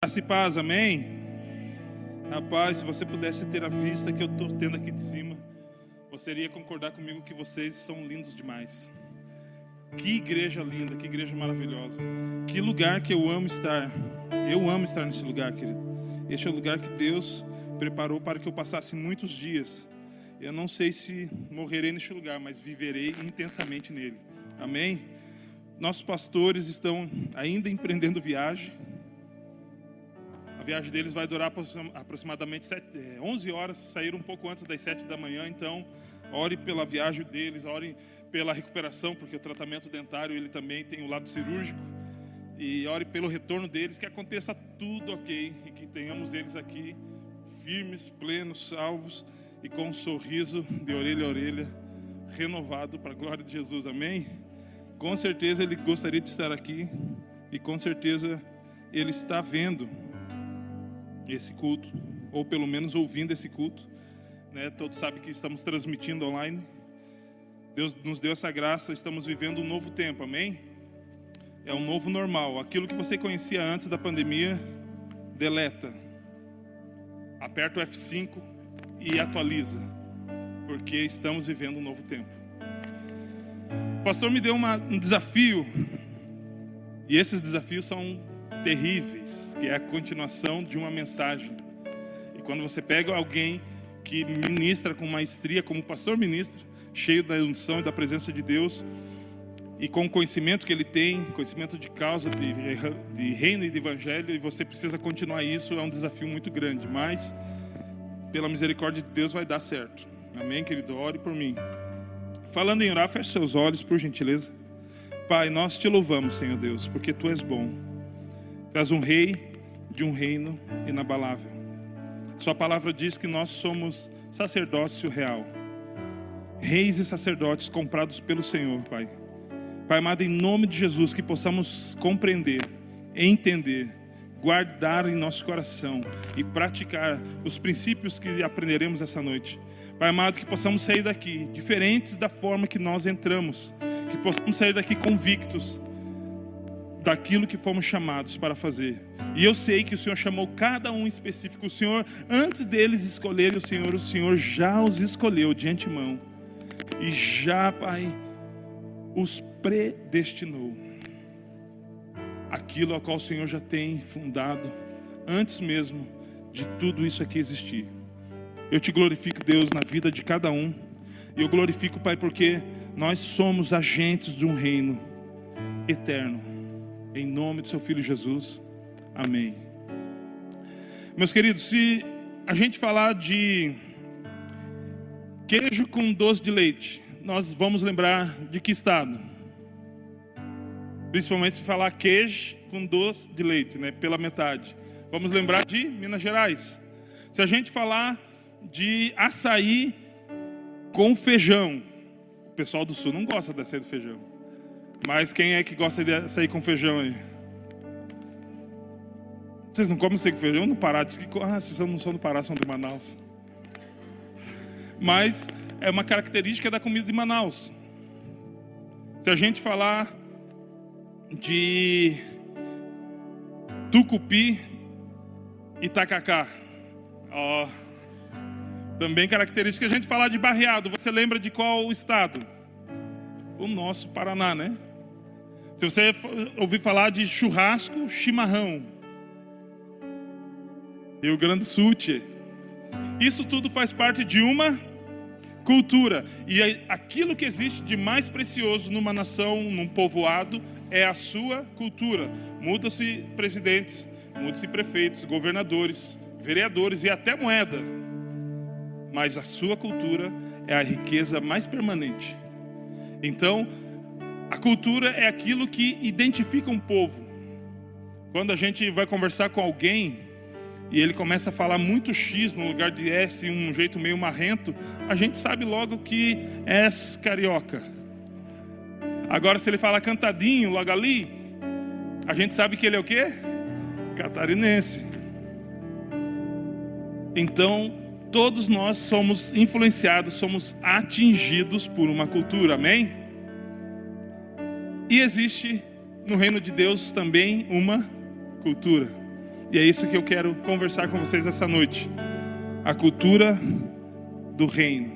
Graça e paz, amém? Rapaz, se você pudesse ter a vista que eu estou tendo aqui de cima, você iria concordar comigo que vocês são lindos demais. Que igreja linda, que igreja maravilhosa. Que lugar que eu amo estar. Eu amo estar nesse lugar, querido. Este é o lugar que Deus preparou para que eu passasse muitos dias. Eu não sei se morrerei neste lugar, mas viverei intensamente nele. Amém? Nossos pastores estão ainda empreendendo viagem. A viagem deles vai durar aproximadamente 11 horas, saíram um pouco antes das 7 da manhã, então ore pela viagem deles, ore pela recuperação, porque o tratamento dentário ele também tem o lado cirúrgico, e ore pelo retorno deles, que aconteça tudo ok, e que tenhamos eles aqui firmes, plenos, salvos, e com um sorriso de orelha a orelha, renovado para a glória de Jesus, amém? Com certeza ele gostaria de estar aqui, e com certeza ele está vendo esse culto, ou pelo menos ouvindo esse culto, né? Todos sabem que estamos transmitindo online. Deus nos deu essa graça, estamos vivendo um novo tempo, amém? É um novo normal. Aquilo que você conhecia antes da pandemia, deleta. Aperta o F5 e atualiza, porque estamos vivendo um novo tempo. O pastor me deu um desafio, e esses desafios são terríveis, que é a continuação de uma mensagem. E quando você pega alguém que ministra com maestria, como o pastor ministra, cheio da unção e da presença de Deus, e com o conhecimento que ele tem, conhecimento de causa, de reino e de evangelho, e você precisa continuar isso, é um desafio muito grande, mas pela misericórdia de Deus vai dar certo. Amém, querido? Ore por mim. Falando em orar, feche seus olhos, por gentileza. Pai, nós te louvamos, Senhor Deus, porque Tu és bom. Tu és um rei de um reino inabalável. Sua palavra diz que nós somos sacerdócio real. Reis e sacerdotes comprados pelo Senhor, Pai. Pai amado, em nome de Jesus, que possamos compreender, entender, guardar em nosso coração e praticar os princípios que aprenderemos essa noite. Pai amado, que possamos sair daqui diferentes da forma que nós entramos. Que possamos sair daqui convictos daquilo que fomos chamados para fazer. E eu sei que o Senhor chamou cada um em específico. O Senhor, antes deles escolherem o Senhor já os escolheu de antemão. E já, Pai, os predestinou. Aquilo ao qual o Senhor já tem fundado, antes mesmo de tudo isso aqui existir. Eu te glorifico, Deus, na vida de cada um. E eu glorifico, Pai, porque nós somos agentes de um reino eterno. Em nome do seu Filho Jesus, amém. Meus queridos, se a gente falar de queijo com doce de leite, nós vamos lembrar de que estado? Principalmente se falar queijo com doce de leite, né, pela metade. Vamos lembrar de Minas Gerais. Se a gente falar de açaí com feijão, o pessoal do sul não gosta de açaí do feijão. Mas quem é que gosta de açaí com feijão aí? Vocês não comem açaí com feijão? No Pará, diz que... vocês não são do Pará, são de Manaus. Mas é uma característica da comida de Manaus. Se a gente falar de tucupi e tacacá, também característica. Se a gente falar de barreado, você lembra de qual estado? O nosso Paraná, né? Se você ouvir falar de churrasco, chimarrão, Rio Grande do Sul, isso tudo faz parte de uma cultura. E aquilo que existe de mais precioso numa nação, num povoado, é a sua cultura. Mudam-se presidentes, mudam-se prefeitos, governadores, vereadores e até moeda. Mas a sua cultura é a riqueza mais permanente. Então, a cultura é aquilo que identifica um povo. Quando a gente vai conversar com alguém e ele começa a falar muito X no lugar de S, um jeito meio marrento, a gente sabe logo que é carioca. Agora, se ele fala cantadinho logo ali, a gente sabe que ele é o quê? Catarinense. Então, todos nós somos influenciados, somos atingidos por uma cultura, amém? E existe no reino de Deus também uma cultura. E é isso que eu quero conversar com vocês essa noite. A cultura do reino.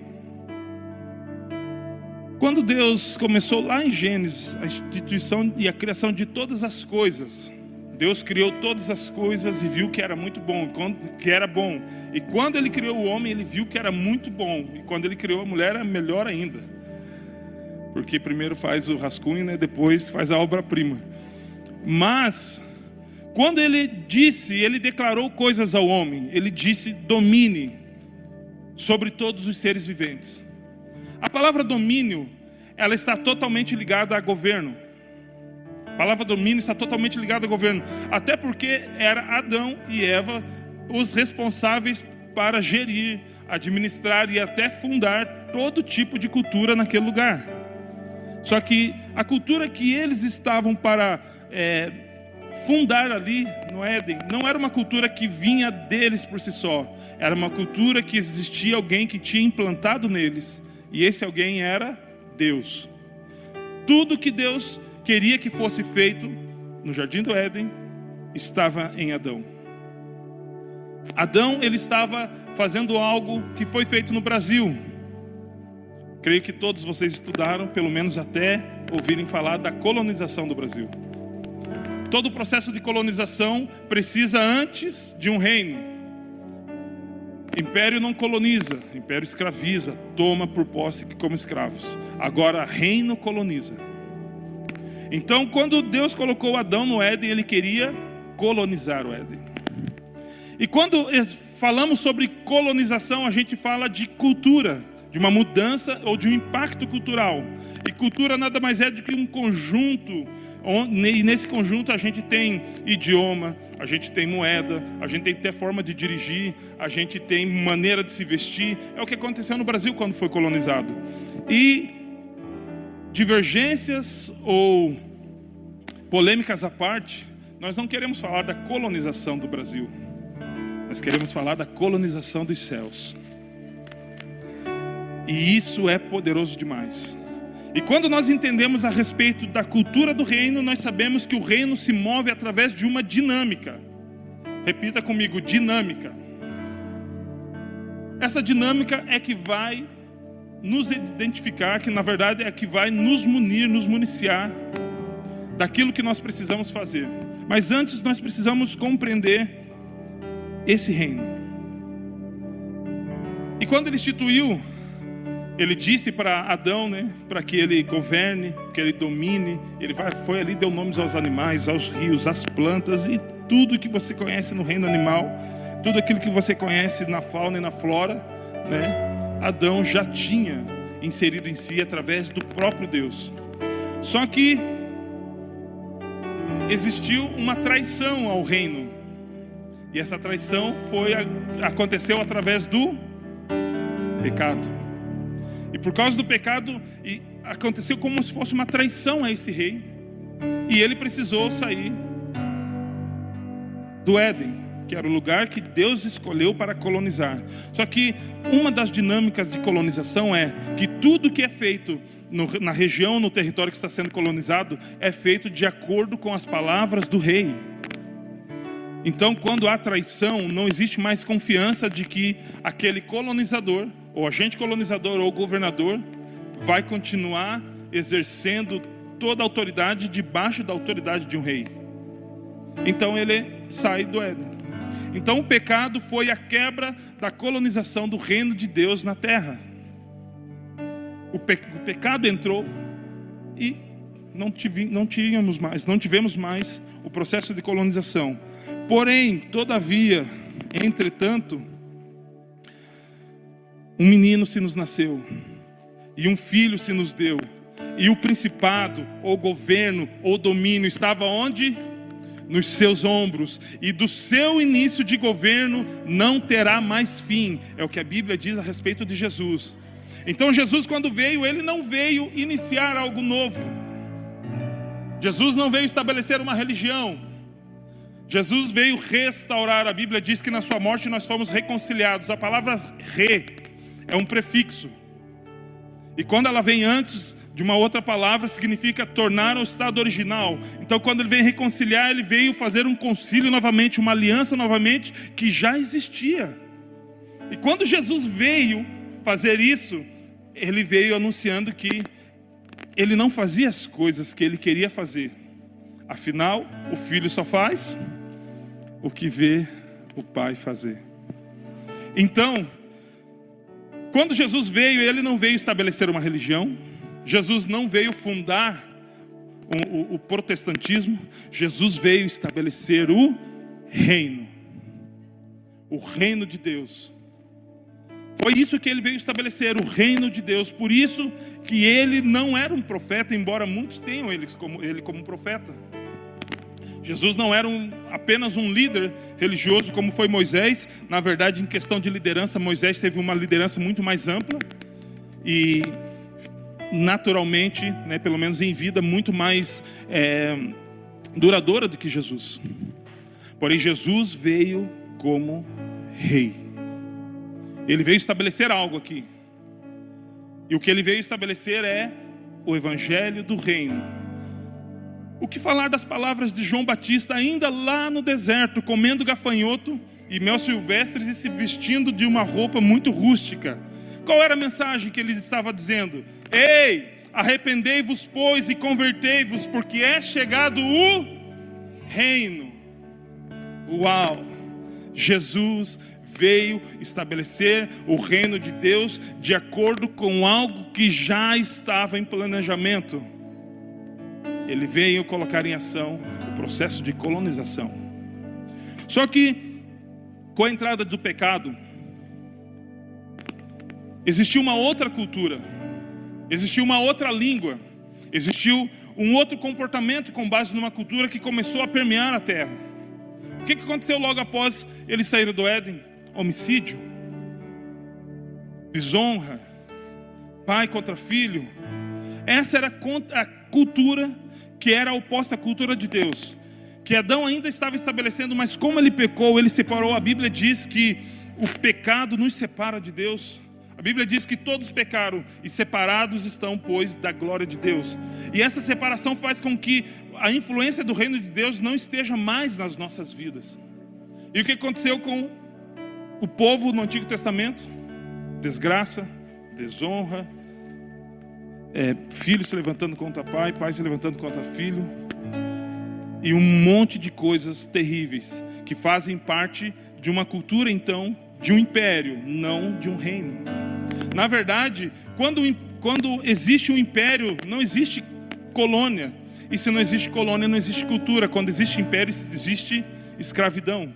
Quando Deus começou lá em Gênesis, a instituição e a criação de todas as coisas, Deus criou todas as coisas e viu que era muito bom, que era bom. E quando Ele criou o homem, Ele viu que era muito bom. E quando Ele criou a mulher, era melhor ainda. Porque primeiro faz o rascunho, né? Depois faz a obra-prima. Mas, quando Ele disse, Ele declarou coisas ao homem. Ele disse, domine sobre todos os seres viventes. A palavra domínio, ela está totalmente ligada a governo. A palavra domínio está totalmente ligada a governo. Até porque era Adão e Eva os responsáveis para gerir, administrar e até fundar todo tipo de cultura naquele lugar. Só que a cultura que eles estavam para fundar ali no Éden, não era uma cultura que vinha deles por si só. Era uma cultura que existia alguém que tinha implantado neles. E esse alguém era Deus. Tudo que Deus queria que fosse feito no Jardim do Éden estava em Adão. Adão, ele estava fazendo algo que foi feito no Brasil. Creio que todos vocês estudaram, pelo menos até ouvirem falar da colonização do Brasil. Todo o processo de colonização precisa antes de um reino. Império não coloniza, império escraviza, toma por posse como escravos. Agora reino coloniza. Então, quando Deus colocou Adão no Éden, Ele queria colonizar o Éden. E quando falamos sobre colonização, a gente fala de cultura, de uma mudança ou de um impacto cultural. E cultura nada mais é do que um conjunto, e nesse conjunto a gente tem idioma, a gente tem moeda, a gente tem até forma de dirigir, a gente tem maneira de se vestir. É o que aconteceu no Brasil quando foi colonizado. E divergências ou polêmicas à parte, nós não queremos falar da colonização do Brasil. Nós queremos falar da colonização dos céus. E isso é poderoso demais. E quando nós entendemos a respeito da cultura do reino, nós sabemos que o reino se move através de uma dinâmica. Repita comigo, dinâmica. Essa dinâmica é que vai nos identificar, que na verdade é que vai nos munir, nos municiar daquilo que nós precisamos fazer. Mas antes nós precisamos compreender esse reino. E quando Ele instituiu, Ele disse para Adão, né, para que ele governe, que ele domine. Ele foi ali, deu nomes aos animais, aos rios, às plantas e tudo que você conhece no reino animal, tudo aquilo que você conhece na fauna e na flora, né, Adão já tinha inserido em si através do próprio Deus. Só que existiu uma traição ao reino. E essa traição aconteceu através do pecado. E por causa do pecado, aconteceu como se fosse uma traição a esse rei. E ele precisou sair do Éden, que era o lugar que Deus escolheu para colonizar. Só que uma das dinâmicas de colonização é que tudo que é feito na região, no território que está sendo colonizado, é feito de acordo com as palavras do rei. Então, quando há traição, não existe mais confiança de que aquele colonizador, ou agente colonizador, ou governador, vai continuar exercendo toda a autoridade debaixo da autoridade de um rei. Então ele sai do Éden. Então o pecado foi a quebra da colonização do reino de Deus na terra. O pecado entrou e não tivemos mais o processo de colonização. Porém, todavia, entretanto, um menino se nos nasceu, e um filho se nos deu, e o principado, ou governo, ou domínio estava onde? Nos seus ombros, e do seu início de governo não terá mais fim. É o que a Bíblia diz a respeito de Jesus. Então Jesus, quando veio, Ele não veio iniciar algo novo. Jesus não veio estabelecer uma religião. Jesus veio restaurar. A Bíblia diz que na sua morte nós fomos reconciliados. A palavra re é um prefixo. E quando ela vem antes de uma outra palavra, significa tornar ao estado original. Então, quando ele veio reconciliar, ele veio fazer um concílio novamente, uma aliança novamente, que já existia. E quando Jesus veio fazer isso, ele veio anunciando que ele não fazia as coisas que ele queria fazer. Afinal, o Filho só faz o que vê o Pai fazer. Então, quando Jesus veio, ele não veio estabelecer uma religião. Jesus não veio fundar o protestantismo. Jesus veio estabelecer o reino de Deus. Foi isso que ele veio estabelecer, o reino de Deus. Por isso que ele não era um profeta, embora muitos tenham ele como profeta. Jesus não era apenas um líder religioso como foi Moisés. Na verdade, em questão de liderança, Moisés teve uma liderança muito mais ampla e naturalmente, né, pelo menos em vida, muito mais duradoura do que Jesus. Porém, Jesus veio como rei. Ele veio estabelecer algo aqui. E o que ele veio estabelecer é o evangelho do reino. O que falar das palavras de João Batista, ainda lá no deserto, comendo gafanhoto e mel silvestres e se vestindo de uma roupa muito rústica? Qual era a mensagem que ele estava dizendo? Ei, arrependei-vos, pois, e convertei-vos, porque é chegado o reino. Uau! Jesus veio estabelecer o reino de Deus de acordo com algo que já estava em planejamento. Ele veio colocar em ação o processo de colonização. Só que, com a entrada do pecado, existiu uma outra cultura, existiu uma outra língua, existiu um outro comportamento com base numa cultura que começou a permear a terra. O que aconteceu logo após eles saírem do Éden? Homicídio, desonra, pai contra filho. Essa era a cultura que era oposta à cultura de Deus, que Adão ainda estava estabelecendo, mas como ele pecou, ele separou. A Bíblia diz que o pecado nos separa de Deus. A Bíblia diz que todos pecaram e separados estão, pois, da glória de Deus. E essa separação faz com que a influência do reino de Deus não esteja mais nas nossas vidas. E o que aconteceu com o povo no Antigo Testamento? Desgraça, desonra, filho se levantando contra pai, pai se levantando contra filho, e um monte de coisas terríveis que fazem parte de uma cultura, então, de um império, não de um reino. Na verdade, quando existe um império, não existe colônia. E se não existe colônia, não existe cultura. Quando existe império, existe escravidão.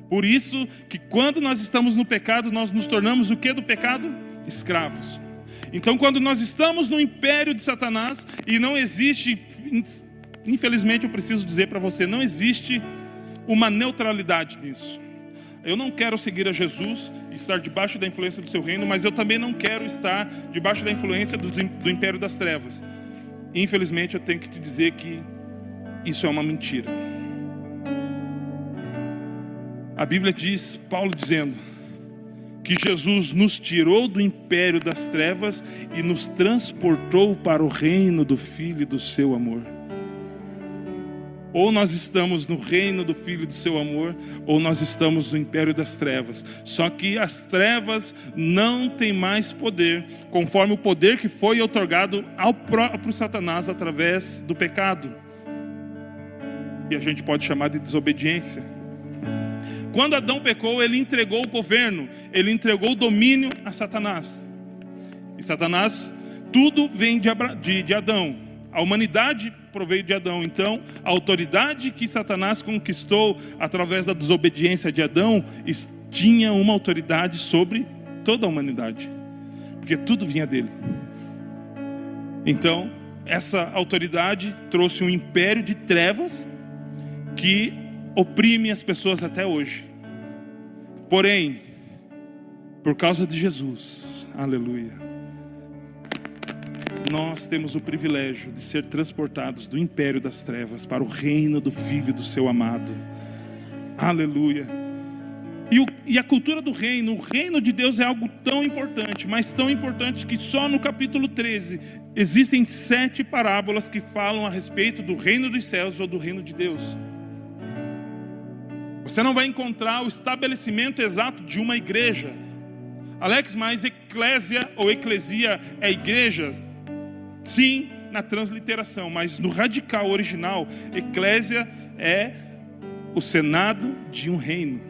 Por isso que quando nós estamos no pecado, nós nos tornamos o que do pecado? Escravos. Então, quando nós estamos no império de Satanás, e não existe, infelizmente eu preciso dizer para você, não existe uma neutralidade nisso. Eu não quero seguir a Jesus e estar debaixo da influência do seu reino, mas eu também não quero estar debaixo da influência do império das trevas. Infelizmente eu tenho que te dizer que isso é uma mentira. A Bíblia diz, Paulo dizendo, que Jesus nos tirou do império das trevas e nos transportou para o reino do Filho e do seu amor. Ou nós estamos no reino do Filho e do seu amor, ou nós estamos no império das trevas. Só que as trevas não têm mais poder, conforme o poder que foi otorgado ao próprio Satanás através do pecado, e a gente pode chamar de desobediência. Quando Adão pecou, ele entregou o governo, ele entregou o domínio a Satanás. E Satanás, tudo vem de Adão. A humanidade proveio de Adão. Então, a autoridade que Satanás conquistou através da desobediência de Adão, tinha uma autoridade sobre toda a humanidade, porque tudo vinha dele. Então, essa autoridade trouxe um império de trevas que oprime as pessoas até hoje. Porém, por causa de Jesus, aleluia, nós temos o privilégio de ser transportados do império das trevas para o reino do Filho do seu amado. Aleluia. E a cultura do reino, o reino de Deus é algo tão importante, mas tão importante que só no capítulo 13 existem 7 parábolas que falam a respeito do reino dos céus ou do reino de Deus. Você não vai encontrar o estabelecimento exato de uma igreja. Alex, mas eclésia ou eclesia é igreja? Sim, na transliteração, mas no radical original, eclésia é o senado de um reino.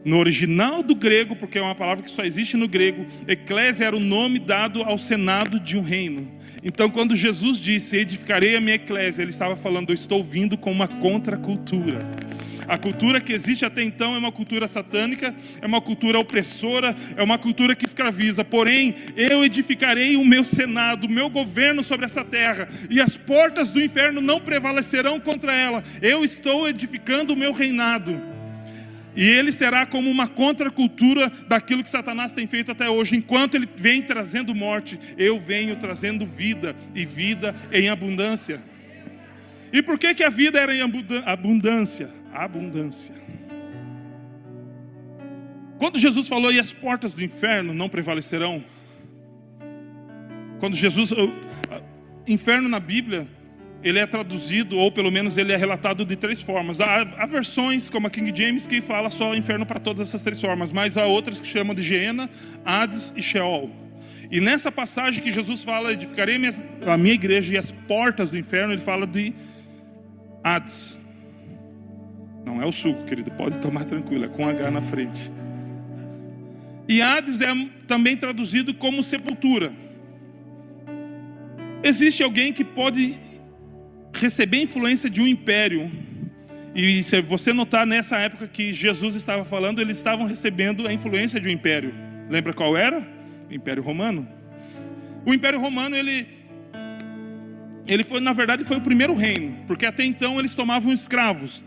No original do grego, porque é uma palavra que só existe no grego, eclésia era o nome dado ao senado de um reino. Então quando Jesus disse, edificarei a minha eclésia, ele estava falando, eu estou vindo com uma contracultura. A cultura que existe até então é uma cultura satânica, é uma cultura opressora, é uma cultura que escraviza. Porém, eu edificarei o meu senado, o meu governo sobre essa terra, e as portas do inferno não prevalecerão contra ela. Eu estou edificando o meu reinado. E ele será como uma contracultura daquilo que Satanás tem feito até hoje. Enquanto ele vem trazendo morte, eu venho trazendo vida, e vida em abundância. E por que a vida era em abundância? Abundância. Quando Jesus falou, e as portas do inferno não prevalecerão. Quando Jesus... Inferno na Bíblia, ele é traduzido, ou pelo menos ele é relatado de 3 formas. Há versões, como a King James, que fala só inferno para todas essas 3 formas. Mas há outras que chamam de Geena, Hades e Sheol. E nessa passagem que Jesus fala, edificarei a minha igreja e as portas do inferno, ele fala de Hades. Não é o suco, querido, pode tomar tranquilo, é com H na frente. E Hades é também traduzido como sepultura. Existe alguém que pode receber influência de um império. E se você notar, nessa época que Jesus estava falando, eles estavam recebendo a influência de um império. Lembra qual era? O Império Romano. O Império Romano, ele foi, na verdade, foi o primeiro reino, porque até então eles tomavam escravos.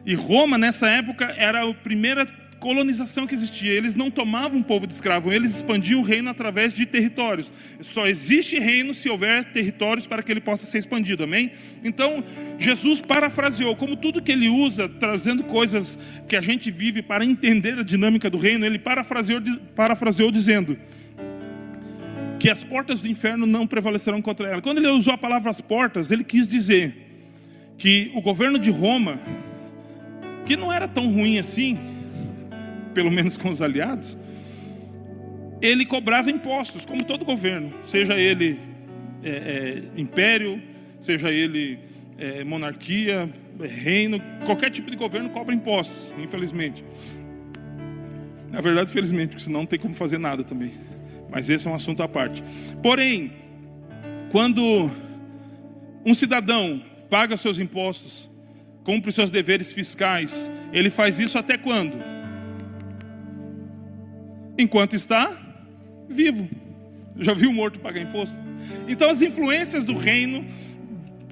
E Roma, nessa época, era a primeira colonização que existia. Eles não tomavam um povo de escravo, eles expandiam o reino através de territórios. Só existe reino se houver territórios para que ele possa ser expandido, amém? Então, Jesus parafraseou, como tudo que ele usa, trazendo coisas que a gente vive para entender a dinâmica do reino, ele parafraseou dizendo que as portas do inferno não prevalecerão contra ela. Quando ele usou a palavra as portas, ele quis dizer que o governo de Roma, que não era tão ruim assim, pelo menos com os aliados, ele cobrava impostos, como todo governo, seja ele império, seja ele monarquia, reino, qualquer tipo de governo cobra impostos, infelizmente. Na verdade, felizmente, porque senão não tem como fazer nada também. Mas esse é um assunto à parte. Porém, quando um cidadão paga seus impostos, cumpre seus deveres fiscais, ele faz isso até quando? Enquanto está vivo. Já viu o morto pagar imposto? Então as influências do reino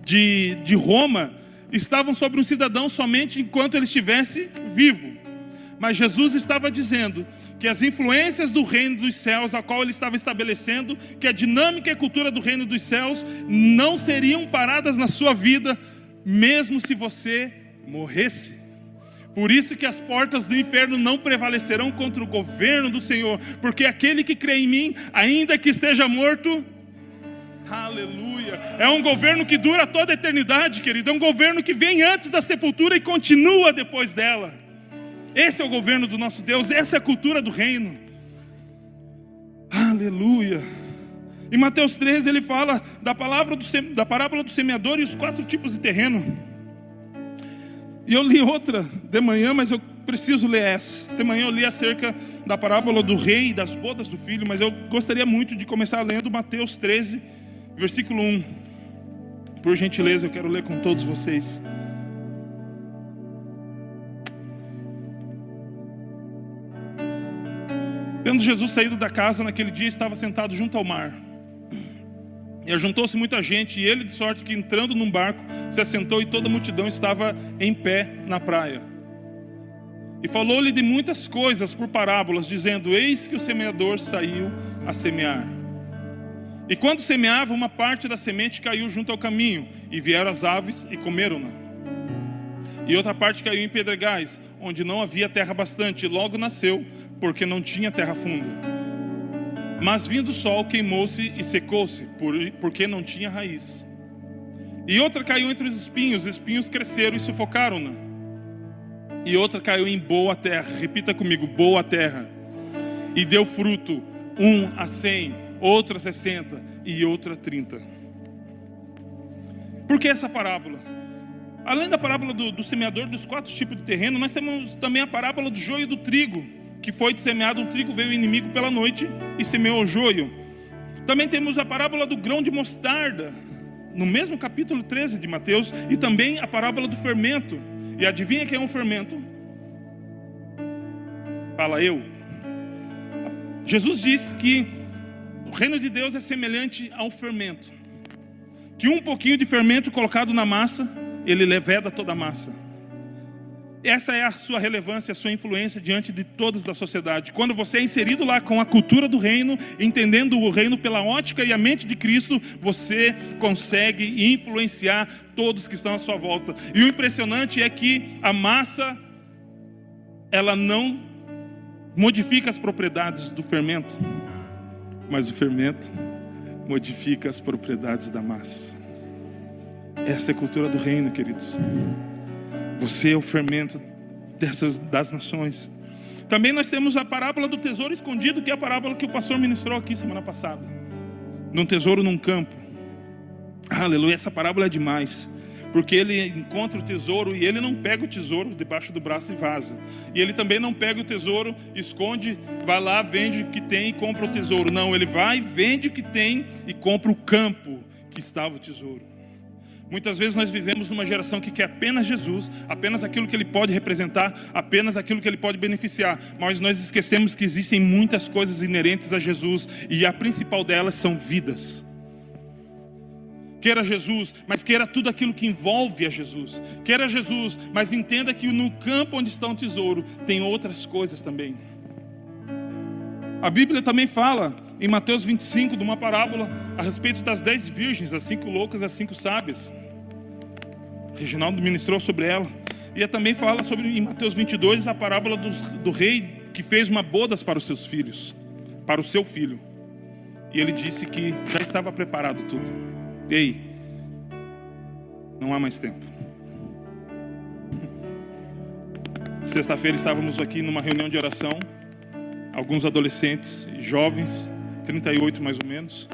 de Roma estavam sobre um cidadão somente enquanto ele estivesse vivo. Mas Jesus estava dizendo que as influências do reino dos céus, a qual ele estava estabelecendo, que a dinâmica e a cultura do reino dos céus não seriam paradas na sua vida, mesmo se você morresse. Por isso que as portas do inferno não prevalecerão contra o governo do Senhor, porque aquele que crê em mim, ainda que esteja morto, aleluia, é um governo que dura toda a eternidade, querido, é um governo que vem antes da sepultura e continua depois dela. Esse é o governo do nosso Deus, essa é a cultura do reino. Aleluia. Em Mateus 13 ele fala da parábola do semeador e os 4 tipos de terreno. E eu li outra de manhã, mas eu preciso ler essa. De manhã eu li acerca da parábola do rei e das bodas do filho, mas eu gostaria muito de começar lendo Mateus 13, versículo 1. Por gentileza, eu quero ler com todos vocês. Tendo Jesus saído da casa naquele dia, estava sentado junto ao mar. E ajuntou-se muita gente, e ele, de sorte que entrando num barco, se assentou, e toda a multidão estava em pé na praia. E falou-lhe de muitas coisas por parábolas, dizendo: eis que o semeador saiu a semear. E quando semeava, uma parte da semente caiu junto ao caminho, e vieram as aves e comeram-na. E outra parte caiu em pedregais, onde não havia terra bastante, e logo nasceu, porque não tinha terra funda. Mas vindo o sol, queimou-se e secou-se, porque não tinha raiz. E outra caiu entre os espinhos cresceram e sufocaram-na. E outra caiu em boa terra, repita comigo, boa terra, e deu fruto, 100, outra 60 e outra 30. Por que essa parábola? Além da parábola do semeador dos 4 tipos de terreno, nós temos também a parábola do joio e do trigo, que foi semeado um trigo, veio o inimigo pela noite e semeou o joio. Também temos a parábola do grão de mostarda, no mesmo capítulo 13 de Mateus, e também a parábola do fermento. E adivinha quem é um fermento? Fala eu. Jesus disse que o reino de Deus é semelhante a um fermento, que um pouquinho de fermento colocado na massa, ele leveda toda a massa. Essa é a sua relevância, a sua influência diante de todos da sociedade. Quando você é inserido lá com a cultura do reino, entendendo o reino pela ótica e a mente de Cristo, você consegue influenciar todos que estão à sua volta. E o impressionante é que a massa, ela não modifica as propriedades do fermento, mas o fermento modifica as propriedades da massa. Essa é a cultura do reino, queridos. Você é o fermento das nações. Também nós temos a parábola do tesouro escondido, que é a parábola que o pastor ministrou aqui semana passada. Num tesouro num campo. Aleluia, essa parábola é demais. Porque ele encontra o tesouro e ele não pega o tesouro debaixo do braço e vaza. E ele também não pega o tesouro, esconde, vai lá, vende o que tem e compra o tesouro. Não, ele vai, vende o que tem e compra o campo que estava o tesouro. Muitas vezes nós vivemos numa geração que quer apenas Jesus, apenas aquilo que Ele pode representar, apenas aquilo que Ele pode beneficiar. Mas nós esquecemos que existem muitas coisas inerentes a Jesus, e a principal delas são vidas. Queira Jesus, mas queira tudo aquilo que envolve a Jesus. Queira Jesus, mas entenda que no campo onde está um tesouro, tem outras coisas também. A Bíblia também fala, em Mateus 25, de uma parábola a respeito das 10 virgens, as 5 loucas e as 5 sábias. Reginaldo ministrou sobre ela. E também fala sobre, em Mateus 22, a parábola do rei que fez uma bodas para os seus filhos, para o seu filho. E ele disse que já estava preparado tudo. Ei, não há mais tempo. Sexta-feira estávamos aqui numa reunião de oração, alguns adolescentes e jovens, 38 mais ou menos,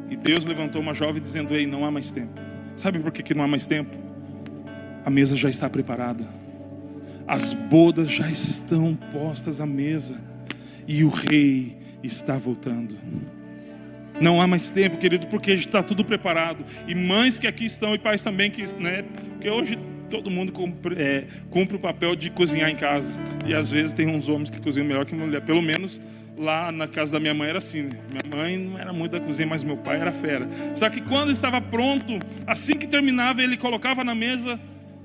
e Deus levantou uma jovem dizendo: ei, não há mais tempo. Sabe por que não há mais tempo? A mesa já está preparada, as bodas já estão postas à mesa, e o rei está voltando. Não há mais tempo, querido, porque está tudo preparado. E mães que aqui estão, e pais também, porque hoje todo mundo cumpre o papel de cozinhar em casa. E às vezes tem uns homens que cozinham melhor que mulher. Pelo menos lá na casa da minha mãe era assim, né? Minha mãe não era muito da cozinha, mas meu pai era fera. Só que quando estava pronto, assim que terminava, ele colocava na mesa,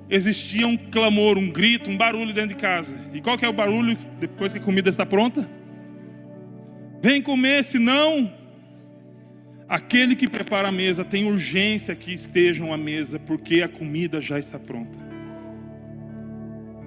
existia um clamor, um grito, um barulho dentro de casa. E qual que é o barulho depois que a comida está pronta? Vem comer, senão... Aquele que prepara a mesa tem urgência que estejam à mesa, porque a comida já está pronta.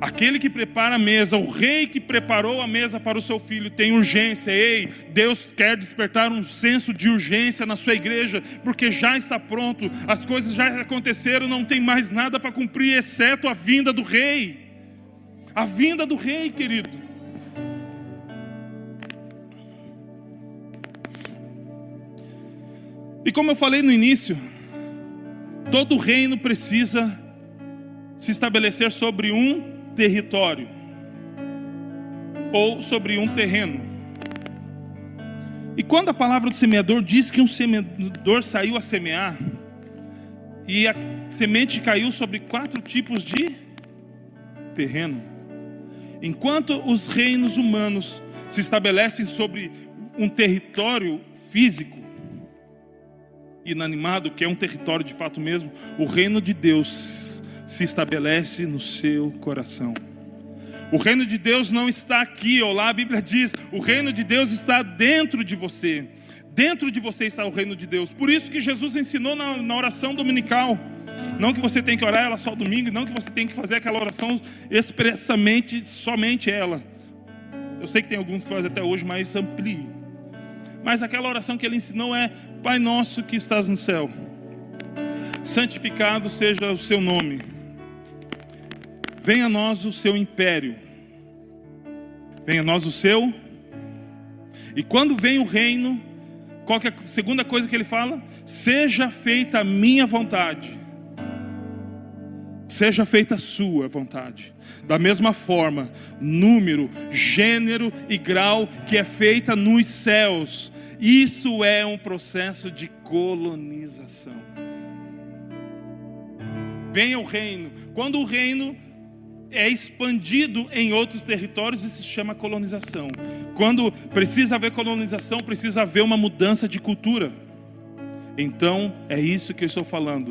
Aquele que prepara a mesa, o rei que preparou a mesa para o seu filho, tem urgência. Ei, Deus quer despertar um senso de urgência na sua igreja, porque já está pronto, as coisas já aconteceram, não tem mais nada para cumprir, exceto a vinda do rei. A vinda do rei, querido. E como eu falei no início, todo reino precisa se estabelecer sobre um território ou sobre um terreno. E quando a palavra do semeador diz que um semeador saiu a semear, e a semente caiu sobre 4 tipos de terreno, enquanto os reinos humanos se estabelecem sobre um território físico, inanimado, que é um território de fato mesmo, o reino de Deus se estabelece no seu coração. O reino de Deus não está aqui ou lá. A Bíblia diz, o reino de Deus está dentro de você. Dentro de você está o reino de Deus. Por isso que Jesus ensinou na oração dominical, Não que você tem que orar ela só domingo, não que você tem que fazer aquela oração expressamente, somente ela. Eu sei que tem alguns que fazem até hoje, mas amplie. Mas aquela oração que ele ensinou é: Pai nosso que estás no céu, santificado seja o seu nome. Venha a nós o seu império. Venha a nós o seu. E quando vem o reino, qual que é a segunda coisa que ele fala? Seja feita a minha vontade. Seja feita a sua vontade. Da mesma forma, número, gênero e grau que é feita nos céus. Isso é um processo de colonização. Venha o reino. Quando o reino é expandido em outros territórios, isso se chama colonização. Quando precisa haver colonização, precisa haver uma mudança de cultura. Então, é isso que eu estou falando.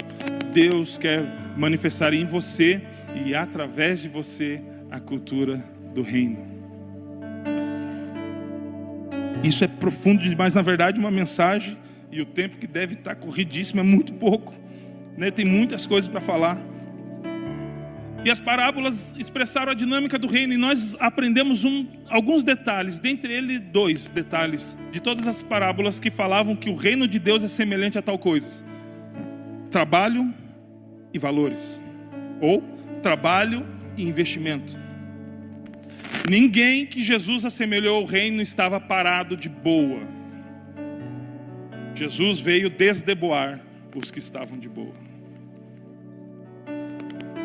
Deus quer manifestar em você e através de você a cultura do reino. Isso é profundo demais, na verdade, uma mensagem, e o tempo que deve estar corridíssimo é muito pouco, né? Tem muitas coisas para falar. E as parábolas expressaram a dinâmica do reino, e nós aprendemos alguns detalhes, dentre eles 2 detalhes, de todas as parábolas que falavam que o reino de Deus é semelhante a tal coisa: trabalho e valores, ou trabalho e investimento. Ninguém que Jesus assemelhou ao reino estava parado de boa. Jesus veio desdeboar os que estavam de boa.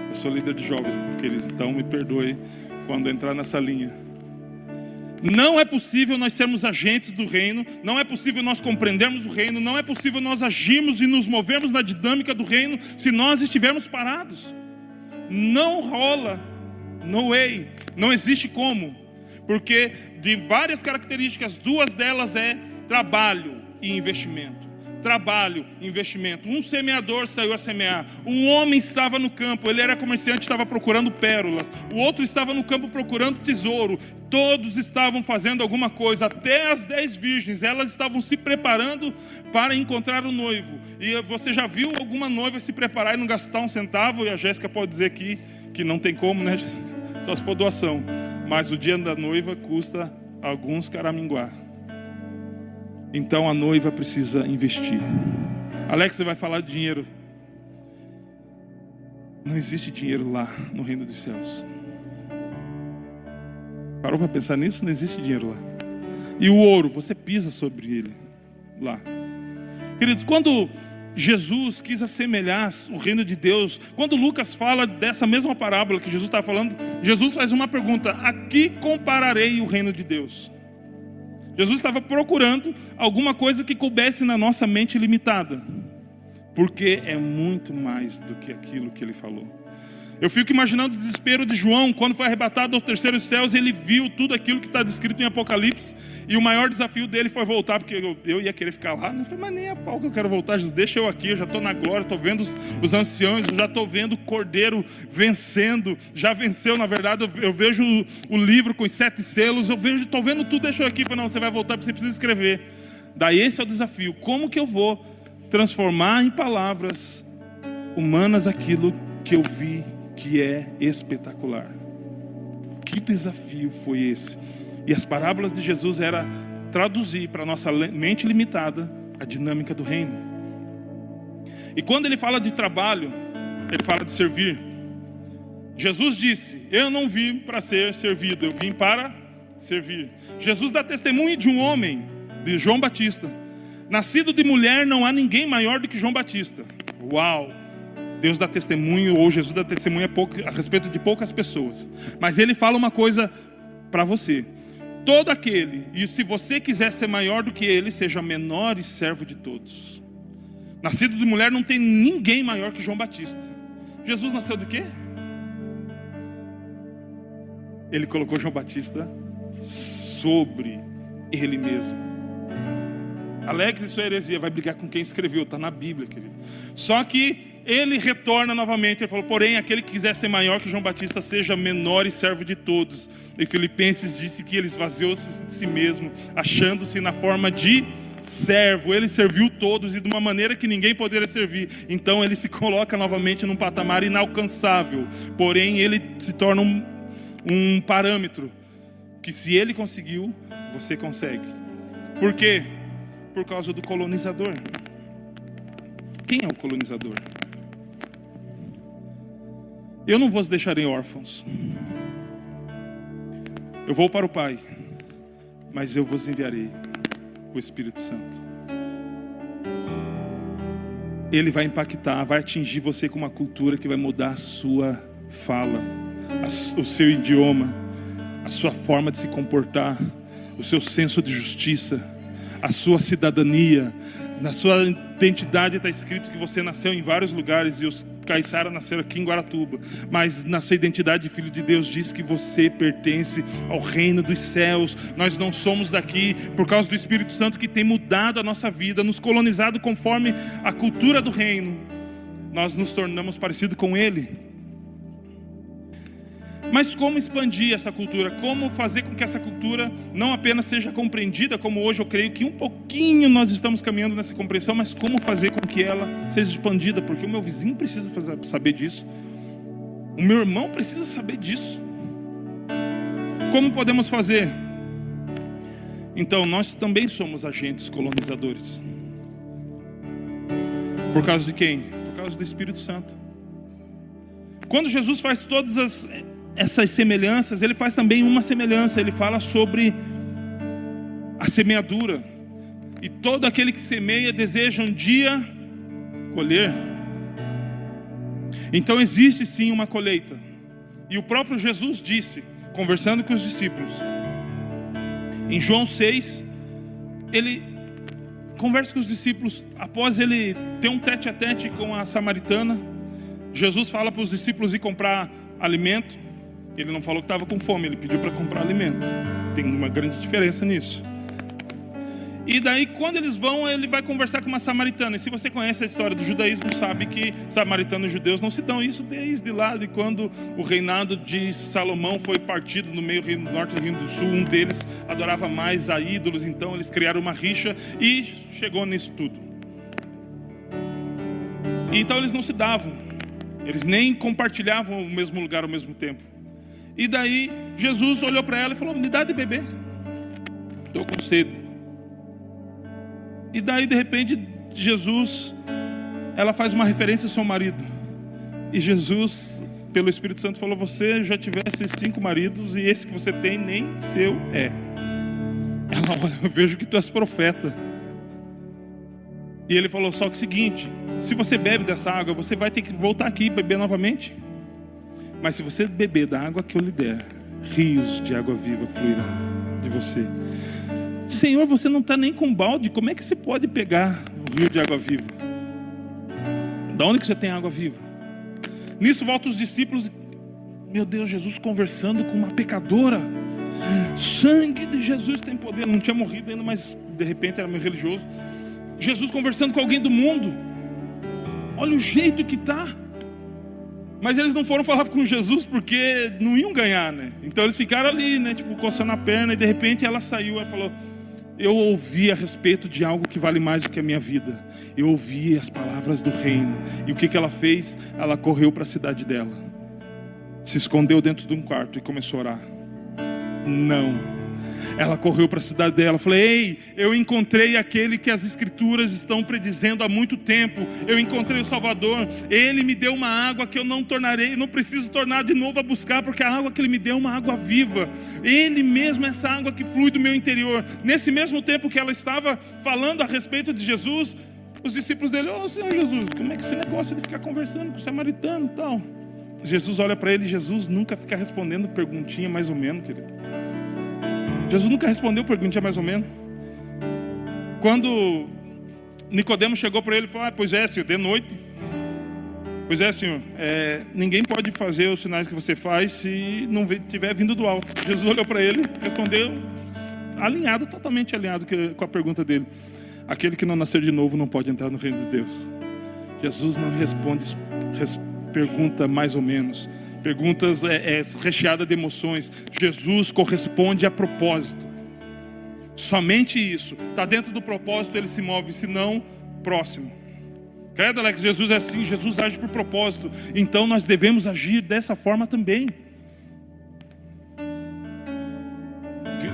Eu sou líder de jovens, queridos, então me perdoe quando entrar nessa linha. Não é possível nós sermos agentes do reino, não é possível nós compreendermos o reino, não é possível nós agirmos e nos movermos na dinâmica do reino se nós estivermos parados. Não rola, no way, não existe como, porque de várias características, 2 delas é trabalho e investimento. Trabalho, investimento. Um semeador saiu a semear. Um homem estava no campo, ele era comerciante, estava procurando pérolas. O outro estava no campo procurando tesouro. Todos estavam fazendo alguma coisa. Até as 10 virgens, elas estavam se preparando para encontrar o noivo. E você já viu alguma noiva se preparar e não gastar um centavo? E a Jéssica pode dizer aqui que não tem como, né? Só se for doação. Mas o dia da noiva custa alguns caraminguá. Então a noiva precisa investir. Alex, você vai falar de dinheiro. Não existe dinheiro lá no reino dos céus. Parou para pensar nisso? Não existe dinheiro lá. E o ouro, você pisa sobre ele lá. Queridos, quando Jesus quis assemelhar o reino de Deus, quando Lucas fala dessa mesma parábola que Jesus está falando, Jesus faz uma pergunta: a que compararei o reino de Deus? Jesus estava procurando alguma coisa que coubesse na nossa mente limitada, porque é muito mais do que aquilo que ele falou. Eu fico imaginando o desespero de João, quando foi arrebatado aos terceiros céus, ele viu tudo aquilo que está descrito em Apocalipse, e o maior desafio dele foi voltar, porque eu ia querer ficar lá. Eu falei, mas nem a pau que eu quero voltar, Jesus, deixa eu aqui, eu já estou na glória, estou vendo os anciãos, eu já estou vendo o Cordeiro vencendo, já venceu, na verdade, eu vejo o livro com os 7 selos, estou vendo tudo, deixa eu aqui. Eu falei, não, você vai voltar porque você precisa escrever. Daí esse é o desafio, como que eu vou transformar em palavras humanas aquilo que eu vi que é espetacular? Que desafio foi esse? E as parábolas de Jesus era traduzir para a nossa mente limitada a dinâmica do reino. E quando ele fala de trabalho, ele fala de servir. Jesus disse, eu não vim para ser servido, eu vim para servir. Jesus dá testemunho de um homem, de João Batista. Nascido de mulher, não há ninguém maior do que João Batista. Uau! Deus dá testemunho, ou Jesus dá testemunho a respeito de poucas pessoas. Mas ele fala uma coisa para você. Todo aquele, e se você quiser ser maior do que ele, seja menor e servo de todos. Nascido de mulher, não tem ninguém maior que João Batista. Jesus nasceu de quê? Ele colocou João Batista sobre ele mesmo. Alex, isso é heresia, vai brigar com quem escreveu, está na Bíblia, querido. Só que ele retorna novamente, ele falou, porém, aquele que quiser ser maior que João Batista, seja menor e servo de todos. E Filipenses disse que ele esvaziou-se de si mesmo, achando-se na forma de servo, ele serviu todos e de uma maneira que ninguém poderia servir. Então ele se coloca novamente num patamar inalcançável, porém ele se torna um parâmetro, que se ele conseguiu, você consegue. Por quê? Por causa do colonizador. Quem é o colonizador? Eu não vos deixarei órfãos. Eu vou para o Pai, mas eu vos enviarei o Espírito Santo. Ele vai impactar, vai atingir você com uma cultura que vai mudar a sua fala, o seu idioma, a sua forma de se comportar, o seu senso de justiça, a sua cidadania. Na sua identidade está escrito que você nasceu em vários lugares e os Caiçara nasceram aqui em Guaratuba, mas na sua identidade de filho de Deus diz que você pertence ao reino dos céus. Nós não somos daqui, por causa do Espírito Santo que tem mudado a nossa vida, nos colonizado conforme a cultura do reino. Nós nos tornamos parecidos com Ele. Mas como expandir essa cultura? Como fazer com que essa cultura não apenas seja compreendida, como hoje eu creio que um pouquinho nós estamos caminhando nessa compreensão, mas como fazer com que ela seja expandida? Porque o meu vizinho precisa saber disso, o meu irmão precisa saber disso. Como podemos fazer? Então nós também somos agentes colonizadores. Por causa de quem? Por causa do Espírito Santo. Quando Jesus faz todas essas semelhanças, ele faz também uma semelhança. Ele fala sobre a semeadura. E todo aquele que semeia deseja um dia colher. Então existe sim uma colheita. E o próprio Jesus disse, conversando com os discípulos, em João 6, ele conversa com os discípulos. Após ele ter um tete-a-tete com a samaritana, Jesus fala para os discípulos ir comprar alimento. Ele não falou que estava com fome, ele pediu para comprar alimento. Tem uma grande diferença nisso. E daí quando eles vão, ele vai conversar com uma samaritana. E se você conhece a história do judaísmo, sabe que samaritanos e judeus não se dão. Isso desde lá de quando o reinado de Salomão foi partido no meio do Reino do Norte e do Reino do Sul. Um deles adorava mais a ídolos, então eles criaram uma rixa e chegou nisso tudo. E então eles não se davam, eles nem compartilhavam o mesmo lugar ao mesmo tempo. E daí Jesus olhou para ela e falou: me dá de beber, estou com sede. E daí de repente ela faz uma referência ao seu marido. E Jesus, pelo Espírito Santo, falou: você já tivesse 5 maridos e esse que você tem nem seu é. Ela olha: eu vejo que tu és profeta. E ele falou: só que o seguinte, se você bebe dessa água, você vai ter que voltar aqui e beber novamente. Mas se você beber da água que eu lhe der, rios de água viva fluirão de você. Senhor, você não está nem com balde, como é que você pode pegar o rio de água viva? Da onde que você tem água viva? Nisso voltam os discípulos. Meu Deus, Jesus conversando com uma pecadora. Sangue de Jesus tem poder. Não tinha morrido ainda, mas de repente era meio religioso. Jesus conversando com alguém do mundo. Olha o jeito que está. Mas eles não foram falar com Jesus porque não iam ganhar, né? Então eles ficaram ali, né? Tipo, coçando a perna. E de repente ela saiu e falou: eu ouvi a respeito de algo que vale mais do que a minha vida. Eu ouvi as palavras do reino. E o que ela fez? Ela correu para a cidade dela, se escondeu dentro de um quarto e começou a orar. Não. Ela correu para a cidade dela, falou: ei, eu encontrei aquele que as escrituras estão predizendo há muito tempo. Eu encontrei o Salvador. Ele me deu uma água que eu não tornarei, não preciso tornar de novo a buscar, porque a água que ele me deu é uma água viva. Ele mesmo é essa água que flui do meu interior. Nesse mesmo tempo que ela estava falando a respeito de Jesus, os discípulos dele: ô Senhor Jesus, como é que esse negócio de ficar conversando com o samaritano e tal? Jesus olha para ele. Jesus nunca fica respondendo perguntinha mais ou menos, querido. Jesus nunca respondeu perguntinha mais ou menos. Quando Nicodemo chegou para ele e falou: pois é, Senhor, de noite. Pois é, Senhor, ninguém pode fazer os sinais que você faz se não tiver vindo do alto. Jesus olhou para ele, respondeu alinhado, totalmente alinhado com a pergunta dele: aquele que não nascer de novo não pode entrar no reino de Deus. Jesus não responde pergunta mais ou menos. Perguntas recheadas de emoções. Jesus corresponde a propósito. Somente isso. Está dentro do propósito, ele se move, se não, próximo. Credo, Alex, Jesus é assim, Jesus age por propósito. Então nós devemos agir dessa forma também.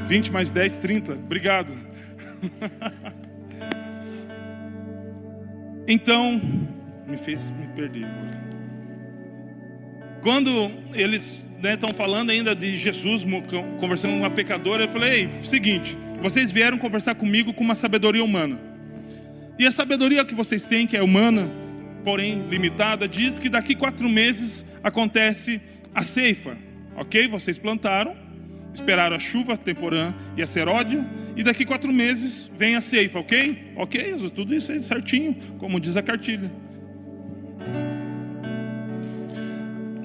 20 mais 10, 30. Obrigado. Então, me fez me perder. Quando eles estão falando ainda de Jesus conversando com uma pecadora, eu falei: ei, seguinte, vocês vieram conversar comigo com uma sabedoria humana. E a sabedoria que vocês têm, que é humana, porém limitada, diz que daqui 4 meses acontece a ceifa. Ok? Vocês plantaram, esperaram a chuva temporã e a seródia, e daqui 4 meses vem a ceifa, ok? Ok, tudo isso é certinho, como diz a cartilha.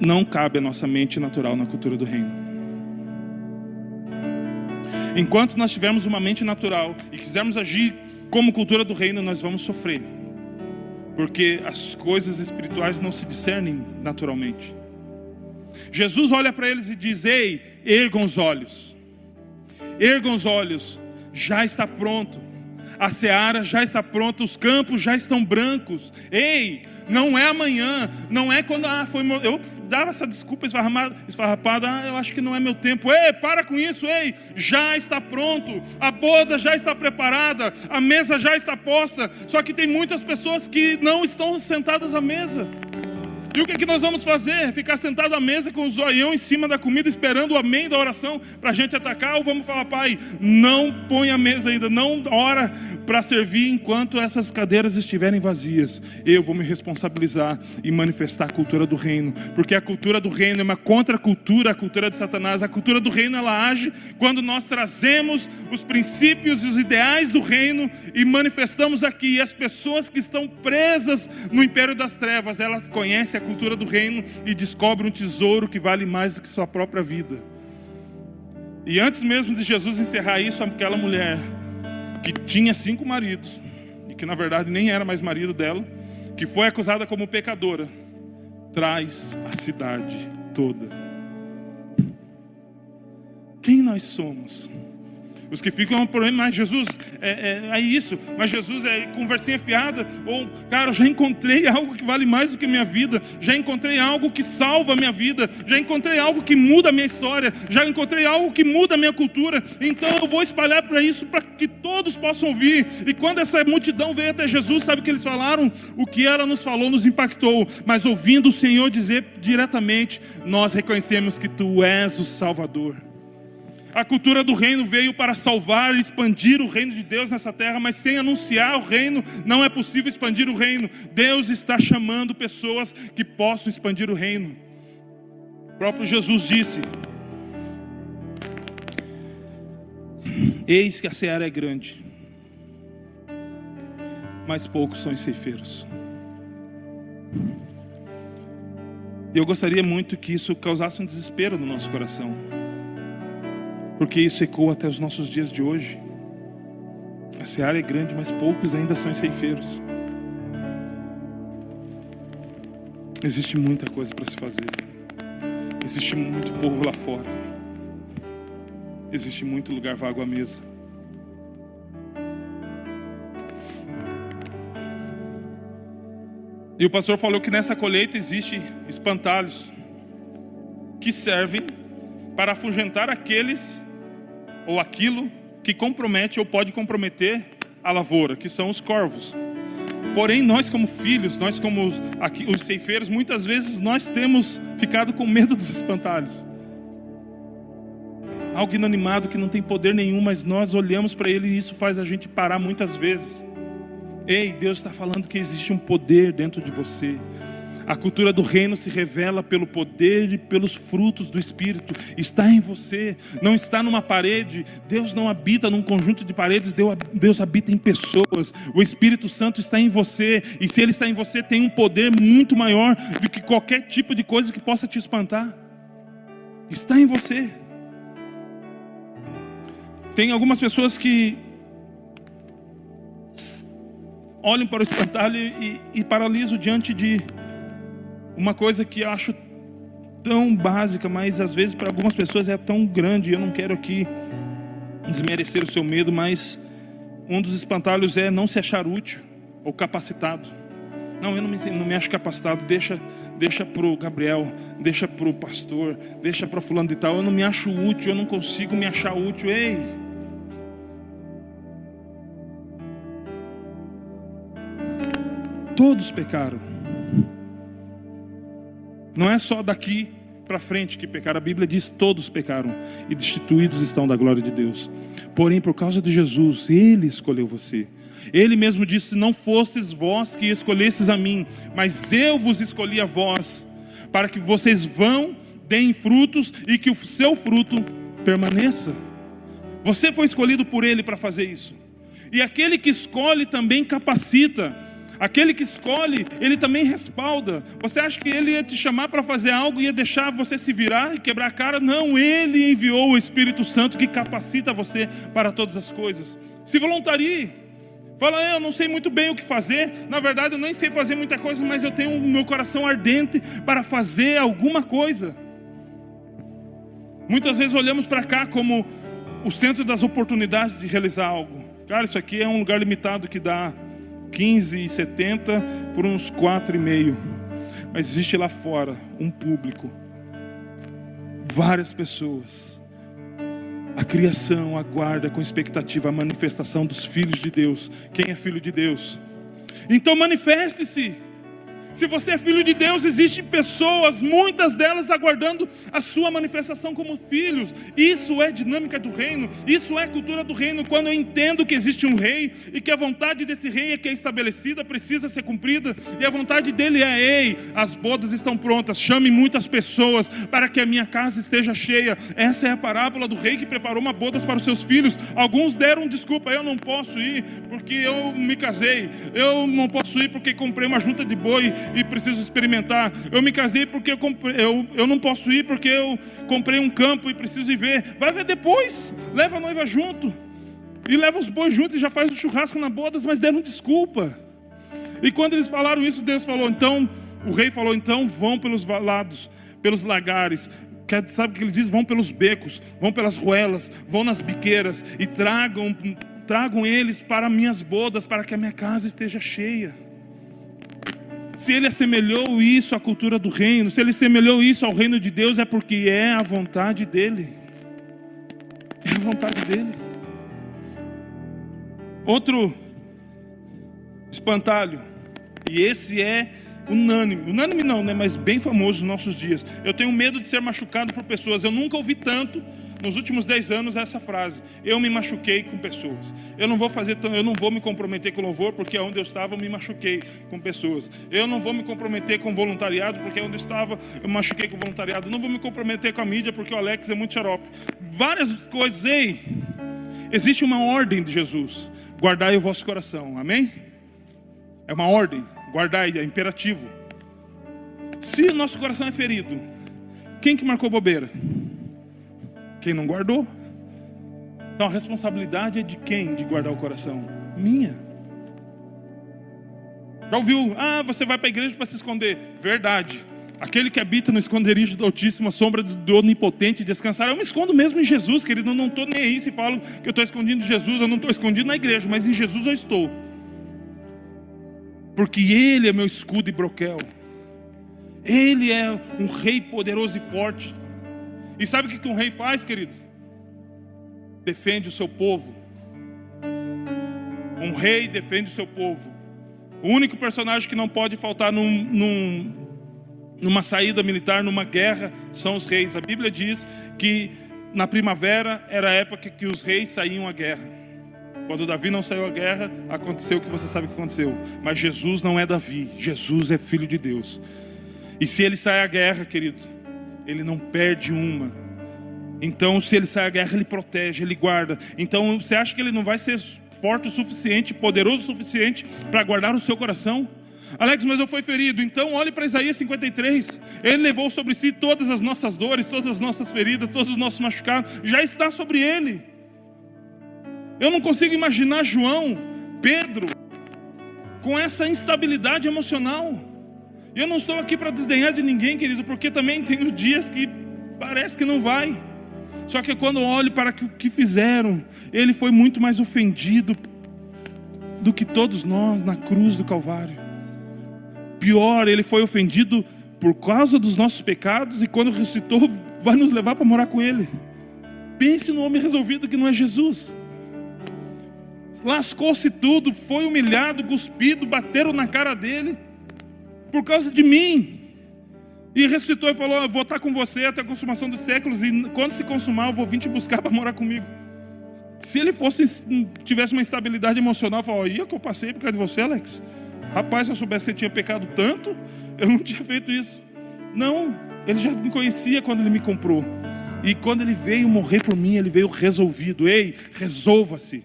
Não cabe a nossa mente natural na cultura do reino. Enquanto nós tivermos uma mente natural e quisermos agir como cultura do reino, nós vamos sofrer, porque as coisas espirituais não se discernem naturalmente. Jesus olha para eles e diz: ei, ergam os olhos. Ergam os olhos, já está pronto. A seara já está pronta, os campos já estão brancos. Ei, não é amanhã, não é quando eu dava essa desculpa esfarrapada, eu acho que não é meu tempo. Ei, para com isso, ei, já está pronto, a boda já está preparada, a mesa já está posta. Só que tem muitas pessoas que não estão sentadas à mesa. E o que é que nós vamos fazer? Ficar sentado à mesa com o zoião em cima da comida, esperando o amém da oração para a gente atacar? Ou vamos falar: pai, não põe a mesa ainda, não ora para servir enquanto essas cadeiras estiverem vazias. Eu vou me responsabilizar e manifestar a cultura do reino, porque a cultura do reino é uma contracultura à cultura de Satanás. A cultura do reino, ela age quando nós trazemos os princípios e os ideais do reino e manifestamos aqui. E as pessoas que estão presas no império das trevas, elas conhecem a cultura do reino e descobrem um tesouro que vale mais do que sua própria vida. E antes mesmo de Jesus encerrar isso, aquela mulher que tinha 5 maridos e que na verdade nem era mais marido dela, que foi acusada como pecadora, traz a cidade toda. Quem nós somos? Os que ficam por aí: mas Jesus é isso, mas Jesus é conversinha fiada. Ou, cara, eu já encontrei algo que vale mais do que minha vida, já encontrei algo que salva a minha vida, já encontrei algo que muda a minha história, já encontrei algo que muda a minha cultura, então eu vou espalhar para isso, para que todos possam ouvir. E quando essa multidão veio até Jesus, sabe o que eles falaram? O que ela nos falou nos impactou, mas ouvindo o Senhor dizer diretamente: nós reconhecemos que Tu és o Salvador. A cultura do reino veio para salvar e expandir o reino de Deus nessa terra, mas sem anunciar o reino, não é possível expandir o reino. Deus está chamando pessoas que possam expandir o reino. O próprio Jesus disse: eis que a seara é grande, mas poucos são os ceifeiros. Eu gostaria muito que isso causasse um desespero no nosso coração, porque isso ecoa até os nossos dias de hoje. A seara é grande, mas poucos ainda são os ceifeiros. Existe muita coisa para se fazer. Existe muito povo lá fora. Existe muito lugar vago à mesa. E o pastor falou que nessa colheita existe espantalhos que servem para afugentar aqueles ou aquilo que compromete ou pode comprometer a lavoura, que são os corvos. Porém, nós como filhos, nós como os ceifeiros, muitas vezes nós temos ficado com medo dos espantalhos. Algo inanimado que não tem poder nenhum, mas nós olhamos para ele e isso faz a gente parar muitas vezes. Ei, Deus está falando que existe um poder dentro de você. A cultura do reino se revela pelo poder e pelos frutos do Espírito. Está em você, não está numa parede. Deus não habita num conjunto de paredes, Deus habita em pessoas. O Espírito Santo está em você, e se Ele está em você, tem um poder muito maior do que qualquer tipo de coisa que possa te espantar. Está em você. Tem algumas pessoas que olham para o espantalho e paralisam diante de uma coisa que eu acho tão básica, mas às vezes para algumas pessoas é tão grande. Eu não quero aqui desmerecer o seu medo, mas um dos espantalhos é não se achar útil ou capacitado. Não, eu não me acho capacitado, deixa para o Gabriel, deixa para o pastor, deixa para fulano de tal. Eu não me acho útil, eu não consigo me achar útil. Ei! Todos pecaram. Não é só daqui para frente que pecaram. A Bíblia diz: todos pecaram e destituídos estão da glória de Deus. Porém, por causa de Jesus, Ele escolheu você. Ele mesmo disse: não fostes vós que escolhestes a mim, mas eu vos escolhi a vós, para que vocês vão, deem frutos e que o seu fruto permaneça. Você foi escolhido por Ele para fazer isso. E aquele que escolhe também capacita. Aquele que escolhe, Ele também respalda. Você acha que Ele ia te chamar para fazer algo e ia deixar você se virar e quebrar a cara? Não, Ele enviou o Espírito Santo que capacita você para todas as coisas. Se voluntarie. Fala: eu não sei muito bem o que fazer. Na verdade eu nem sei fazer muita coisa, mas eu tenho o meu coração ardente para fazer alguma coisa. Muitas vezes olhamos para cá como o centro das oportunidades de realizar algo. Cara, isso aqui é um lugar limitado que dá 15,70 por uns 4,5. Mas existe lá fora um público, várias pessoas. A criação aguarda com expectativa a manifestação dos filhos de Deus. Quem é filho de Deus? Então manifeste-se. Se você é filho de Deus, existem pessoas, muitas delas aguardando a sua manifestação como filhos. Isso é dinâmica do reino, isso é cultura do reino. Quando eu entendo que existe um rei e que a vontade desse rei é que é estabelecida, precisa ser cumprida, e a vontade dele é: ei, as bodas estão prontas, chame muitas pessoas para que a minha casa esteja cheia. Essa é a parábola do rei que preparou uma bodas para os seus filhos. Alguns deram desculpa: eu não posso ir porque eu me casei, eu não posso ir porque comprei uma junta de boi e preciso experimentar, eu me casei porque eu não posso ir porque eu comprei um campo e preciso ir ver. Vai ver depois, leva a noiva junto e leva os bois juntos e já faz o churrasco na bodas. Mas deram desculpa. E quando eles falaram isso, Deus falou: então, o rei falou: então vão pelos valados, pelos lagares. Sabe o que ele diz? Vão pelos becos, vão pelas ruelas, vão nas biqueiras e tragam eles para minhas bodas, para que a minha casa esteja cheia. Se ele assemelhou isso à cultura do reino, se ele assemelhou isso ao reino de Deus, é porque é a vontade dele. É a vontade dele. Outro espantalho, e esse é unânime não, né? Mas bem famoso nos nossos dias. Eu tenho medo de ser machucado por pessoas. Eu nunca ouvi tanto nos últimos 10 anos essa frase: eu me machuquei com pessoas. Eu não vou me comprometer com louvor, porque onde eu estava eu me machuquei com pessoas. Eu não vou me comprometer com voluntariado, porque onde eu estava eu me machuquei com voluntariado. Eu não vou me comprometer com a mídia, porque o Alex é muito xarope. Várias coisas. Ei, existe uma ordem de Jesus: guardai o vosso coração. Amém? É uma ordem. Guardai, é imperativo. Se o nosso coração é ferido, quem que marcou bobeira? Quem não guardou. Então a responsabilidade é de quem de guardar o coração? Minha. Já ouviu? Você vai para a igreja para se esconder. Verdade. Aquele que habita no esconderijo do Altíssimo, a sombra do Onipotente, descansar. Eu me escondo mesmo em Jesus, querido. Eu não estou nem aí se falam que eu estou escondido em Jesus. Eu não estou escondido na igreja, mas em Jesus eu estou. Porque Ele é meu escudo e broquel. Ele é um rei poderoso e forte. E sabe o que um rei faz, querido? Defende o seu povo. Um rei defende o seu povo. O único personagem que não pode faltar numa saída militar, numa guerra, são os reis. A Bíblia diz que na primavera era a época que os reis saíam à guerra. Quando Davi não saiu à guerra, aconteceu o que você sabe que aconteceu. Mas Jesus não é Davi, Jesus é filho de Deus. E se ele sai à guerra, querido, ele não perde uma. Então se ele sai à guerra, ele protege, ele guarda. Então você acha que ele não vai ser forte o suficiente, poderoso o suficiente para guardar o seu coração? Alex, mas eu fui ferido. Então olhe para Isaías 53. Ele levou sobre si todas as nossas dores, todas as nossas feridas, todos os nossos machucados. Já está sobre ele. Eu não consigo imaginar João, Pedro, com essa instabilidade emocional. Eu não estou aqui para desdenhar de ninguém, querido, porque também tem dias que parece que não vai. Só que quando eu olho para o que fizeram, ele foi muito mais ofendido do que todos nós na cruz do Calvário. Pior, ele foi ofendido por causa dos nossos pecados, e quando ressuscitou, vai nos levar para morar com ele. Pense no homem resolvido que não é Jesus. Lascou-se tudo, foi humilhado, cuspido, bateram na cara dele por causa de mim. E ressuscitou e falou: eu vou estar com você até a consumação dos séculos, e quando se consumar eu vou vir te buscar para morar comigo. Se ele tivesse uma instabilidade emocional, falou: olha que eu passei por causa de você, Alex. Rapaz, se eu soubesse que você tinha pecado tanto, eu não tinha feito isso. Não, ele já me conhecia quando ele me comprou. E quando ele veio morrer por mim, ele veio resolvido. Ei, resolva-se.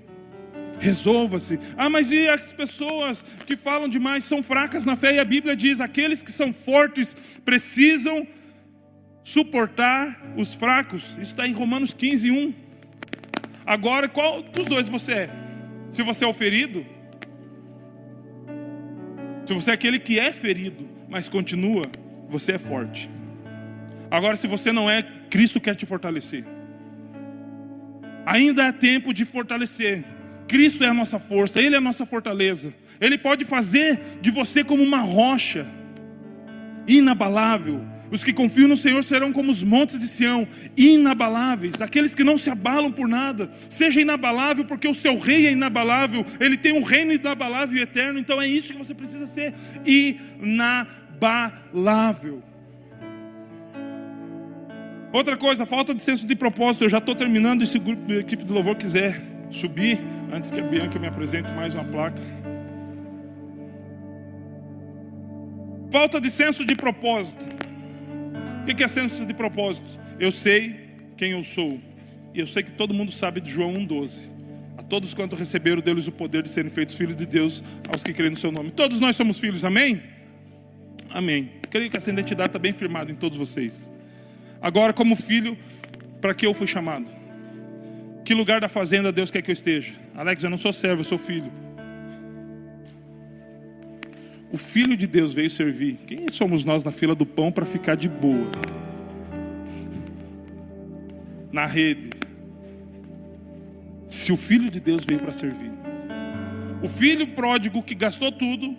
Resolva-se. Ah, mas e as pessoas que falam demais são fracas na fé? E a Bíblia diz: aqueles que são fortes precisam suportar os fracos. Isso está em Romanos 15:1. Agora, qual dos dois você é? Se você é o ferido, se você é aquele que é ferido, mas continua, você é forte. Agora, se você não é, Cristo quer te fortalecer. Ainda há tempo de fortalecer. Cristo é a nossa força, Ele é a nossa fortaleza. Ele pode fazer de você como uma rocha inabalável. Os que confiam no Senhor serão como os montes de Sião, inabaláveis. Aqueles que não se abalam por nada. Seja inabalável, porque o seu rei é inabalável. Ele tem um reino inabalável e eterno. Então é isso que você precisa ser: inabalável. Outra coisa, falta de senso de propósito. Eu já estou terminando. Se a equipe do louvor quiser subir, antes que a Bianca me apresente mais uma placa. Falta de senso de propósito. O que é senso de propósito? Eu sei quem eu sou, e eu sei que todo mundo sabe de João 1,12. A todos quanto receberam, deu-lhes o poder de serem feitos filhos de Deus, aos que creem no seu nome. Todos nós somos filhos, amém? Amém. Creio que essa identidade está bem firmada em todos vocês. Agora, como filho, para que eu fui chamado? Que lugar da fazenda Deus quer que eu esteja? Alex, eu não sou servo, eu sou filho. O Filho de Deus veio servir. Quem somos nós na fila do pão para ficar de boa? Na rede. Se o Filho de Deus veio para servir. O filho pródigo que gastou tudo,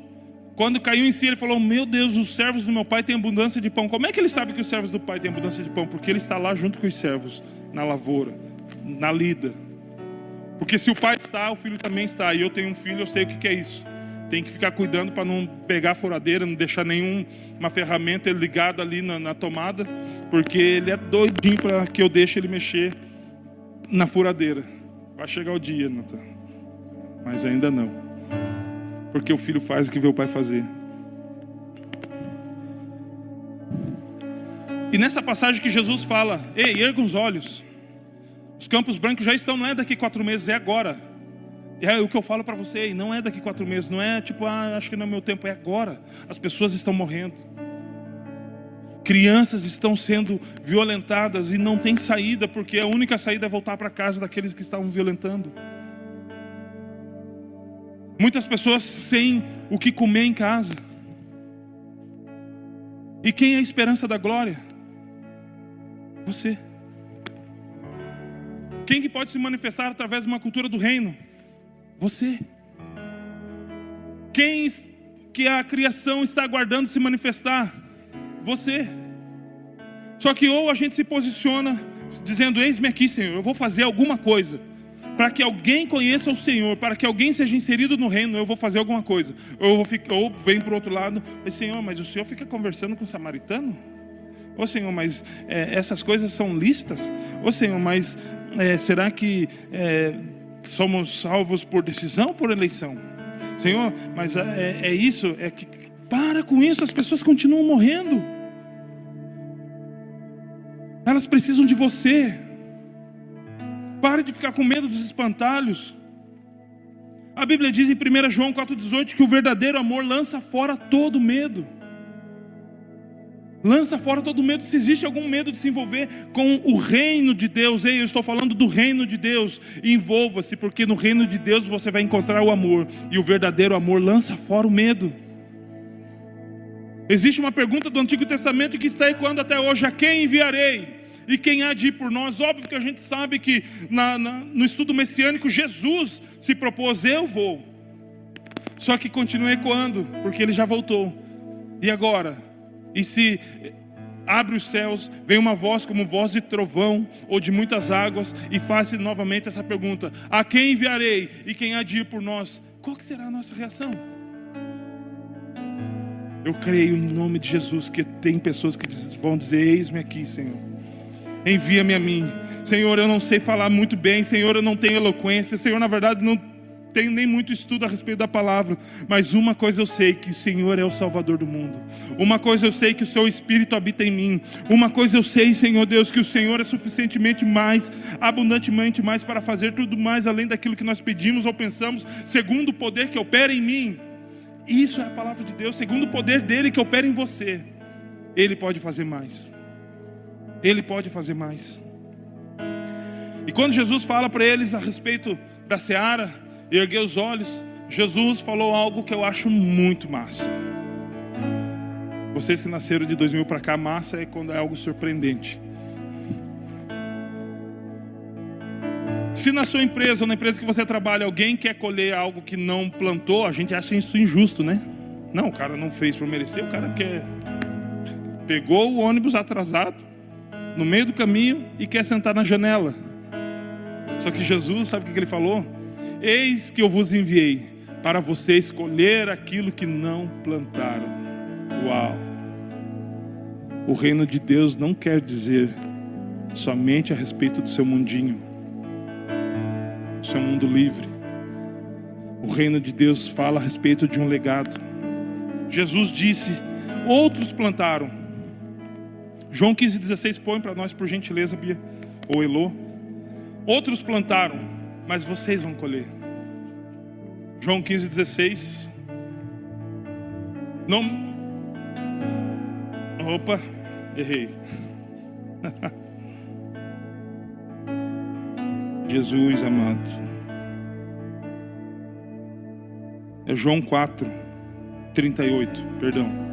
quando caiu em si, ele falou: meu Deus, os servos do meu pai têm abundância de pão. Como é que ele sabe que os servos do pai têm abundância de pão? Porque ele está lá junto com os servos, na lavoura, na lida. Porque se o pai está, o filho também está. E eu tenho um filho, eu sei o que é isso. Tem que ficar cuidando para não pegar a furadeira, não deixar nenhuma ferramenta ligada ali na tomada, porque ele é doidinho para que eu deixe ele mexer na furadeira. Vai chegar o dia, Natan, mas ainda não, porque o filho faz o que vê o pai fazer. E nessa passagem que Jesus fala: ei, erga os olhos, os campos brancos já estão, não é daqui 4 meses, é agora. É o que eu falo para você, não é daqui 4 meses, não é tipo, acho que não é meu tempo, é agora. As pessoas estão morrendo, crianças estão sendo violentadas e não tem saída, porque a única saída é voltar para casa daqueles que estavam violentando. Muitas pessoas sem o que comer em casa. E quem é a esperança da glória? Você. Quem que pode se manifestar através de uma cultura do reino? Você. Quem que a criação está aguardando se manifestar? Você. Só que ou a gente se posiciona dizendo: eis-me aqui, Senhor, eu vou fazer alguma coisa para que alguém conheça o Senhor, para que alguém seja inserido no reino, eu vou fazer alguma coisa. Ou vem para o outro lado: Senhor, mas o Senhor fica conversando com o samaritano? Ô Senhor, mas essas coisas são lícitas? Ô Senhor, mas será que somos salvos por decisão ou por eleição? Senhor, mas isso, que para com isso, as pessoas continuam morrendo. Elas precisam de você. Pare de ficar com medo dos espantalhos. A Bíblia diz em 1 João 4,18 que o verdadeiro amor lança fora todo medo. Lança fora todo medo. Se existe algum medo de se envolver com o reino de Deus, eu estou falando do reino de Deus, envolva-se, porque no reino de Deus você vai encontrar o amor, e o verdadeiro amor lança fora o medo. Existe uma pergunta do Antigo Testamento que está ecoando até hoje: a quem enviarei? E quem há de ir por nós? Óbvio que a gente sabe que no estudo messiânico Jesus se propôs: eu vou. Só que continua ecoando, porque ele já voltou. E agora? E se abre os céus, vem uma voz como voz de trovão ou de muitas águas, e faz novamente essa pergunta: a quem enviarei? E quem há de ir por nós? Qual que será a nossa reação? Eu creio em nome de Jesus que tem pessoas que vão dizer: eis-me aqui, Senhor, envia-me a mim. Senhor, eu não sei falar muito bem. Senhor, eu não tenho eloquência. Senhor, na verdade não tenho nem muito estudo a respeito da palavra, mas uma coisa eu sei, que o Senhor é o Salvador do mundo. Uma coisa eu sei, que o seu Espírito habita em mim. Uma coisa eu sei, Senhor Deus, que o Senhor é suficientemente mais, abundantemente mais, para fazer tudo mais além daquilo que nós pedimos ou pensamos, segundo o poder que opera em mim. Isso é a palavra de Deus. Segundo o poder dele que opera em você, ele pode fazer mais. Ele pode fazer mais. E quando Jesus fala para eles a respeito da seara, e ergueu os olhos, Jesus falou algo que eu acho muito massa. Vocês que nasceram de 2000 para cá, massa é quando é algo surpreendente. Se na sua empresa ou na empresa que você trabalha, alguém quer colher algo que não plantou, a gente acha isso injusto, né? Não, o cara não fez para merecer, o cara pegou o ônibus atrasado no meio do caminho e quer sentar na janela. Só que Jesus, sabe o que ele falou? Eis que eu vos enviei para vocês colher aquilo que não plantaram. Uau! O reino de Deus não quer dizer somente a respeito do seu mundinho, do seu mundo livre. O reino de Deus fala a respeito de um legado. Jesus disse: outros plantaram. João 15,16, põe para nós por gentileza, Bia, ou Elô. Outros plantaram, mas vocês vão colher. João 15,16. Não. Opa, errei. Jesus amado. É João 4:38, perdão.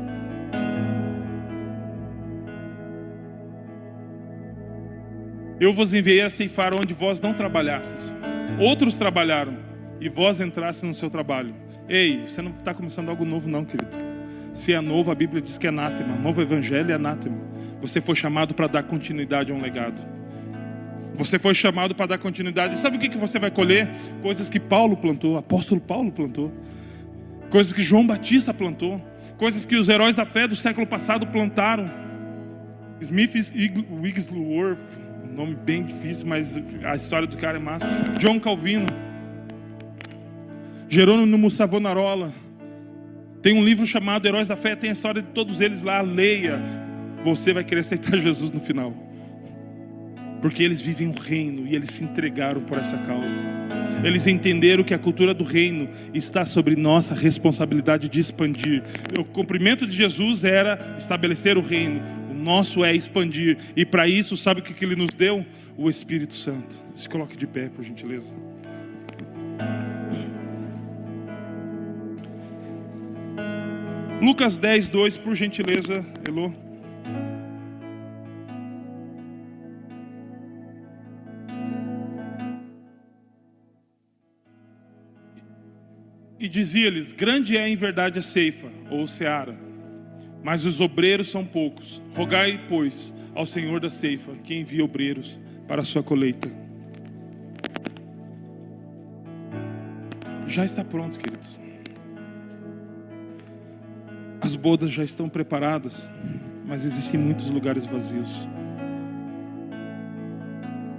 Eu vos enviei a ceifar onde vós não trabalhastes. Outros trabalharam e vós entrastes no seu trabalho. Ei, você não está começando algo novo não, querido. Se é novo, a Bíblia diz que é anátema. Novo evangelho é anátema. Você foi chamado para dar continuidade a um legado. Você foi chamado para dar continuidade. E sabe o que você vai colher? Coisas que Paulo plantou, apóstolo Paulo plantou. Coisas que João Batista plantou. Coisas que os heróis da fé do século passado plantaram. Smith Wigglesworth, nome bem difícil, mas a história do cara é massa. John Calvino, Jerônimo Savonarola. Tem um livro chamado Heróis da Fé, tem a história de todos eles lá. Leia, você vai querer aceitar Jesus no final, porque eles vivem um reino e eles se entregaram por essa causa. Eles entenderam que a cultura do reino está sobre nossa responsabilidade de expandir. O cumprimento de Jesus era estabelecer o reino. O nosso é expandir. E para isso, sabe o que Ele nos deu? O Espírito Santo. Se coloque de pé, por gentileza. Lucas 10:2, por gentileza, Elô. E dizia-lhes: grande é em verdade a ceifa, ou seara, mas os obreiros são poucos. Rogai, pois, ao Senhor da ceifa, que envie obreiros para a sua colheita. Já está pronto, queridos. As bodas já estão preparadas, mas existem muitos lugares vazios.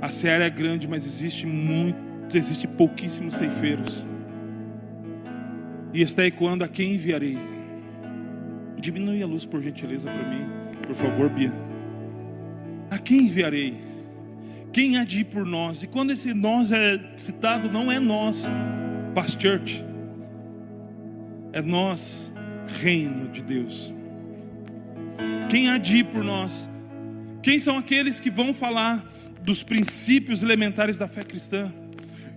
A seara é grande, mas existe pouquíssimos ceifeiros. E está ecoando: a quem enviarei? Diminui a luz, por gentileza, para mim, por favor, Bia. A quem enviarei? Quem há de ir por nós? E quando esse nós é citado, não é nós, Past Church, é nós, reino de Deus. Quem há de ir por nós? Quem são aqueles que vão falar dos princípios elementares da fé cristã?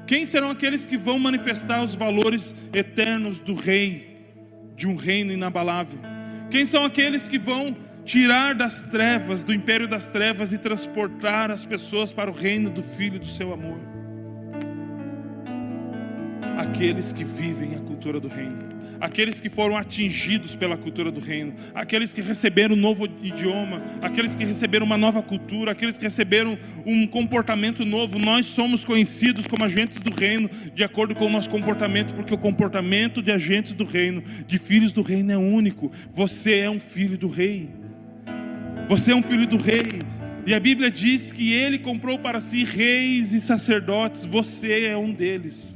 Quem serão aqueles que vão manifestar os valores eternos do rei, de um reino inabalável? Quem são aqueles que vão tirar das trevas, do império das trevas, e transportar as pessoas para o reino do Filho do seu amor. Aqueles que vivem a cultura do reino, aqueles que foram atingidos pela cultura do reino, aqueles que receberam um novo idioma, aqueles que receberam uma nova cultura, aqueles que receberam um comportamento novo. Nós somos conhecidos como agentes do reino, de acordo com o nosso comportamento, porque o comportamento de agentes do reino, de filhos do reino, é único. Você é um filho do rei. Você é um filho do rei. E a Bíblia diz que Ele comprou para si reis e sacerdotes. Você é um deles.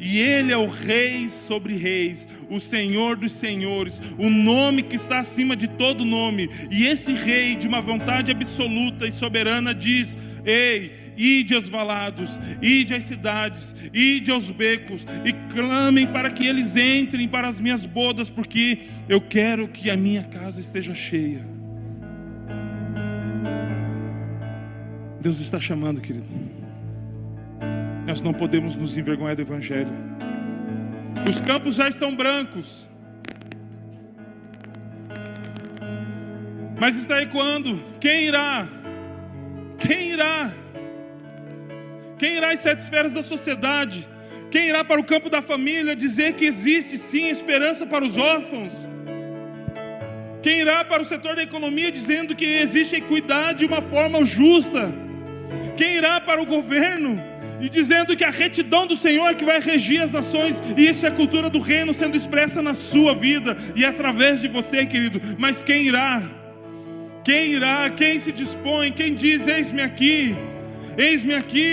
E Ele é o Rei sobre reis, o Senhor dos senhores, o nome que está acima de todo nome. E esse Rei, de uma vontade absoluta e soberana, diz: ei, ide aos valados, ide às cidades, ide aos becos, e clamem para que eles entrem para as minhas bodas, porque eu quero que a minha casa esteja cheia. Deus está chamando, querido. Nós não podemos nos envergonhar do Evangelho. Os campos já estão brancos, mas está ecoando: quem irá? Quem irá? Quem irá às 7 esferas da sociedade? Quem irá para o campo da família dizer que existe sim esperança para os órfãos? Quem irá para o setor da economia dizendo que existe equidade de uma forma justa? Quem irá para o governo e dizendo que a retidão do Senhor é que vai regir as nações? E isso é a cultura do reino sendo expressa na sua vida e através de você, querido. Mas quem irá? Quem irá? Quem se dispõe? Quem diz: eis-me aqui,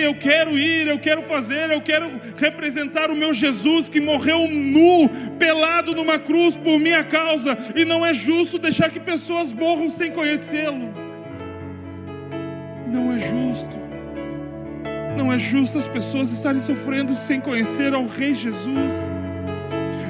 eu quero ir, eu quero fazer, eu quero representar o meu Jesus que morreu nu, pelado numa cruz por minha causa. E não é justo deixar que pessoas morram sem conhecê-lo. Não é justo. Não é justo as pessoas estarem sofrendo sem conhecer ao Rei Jesus.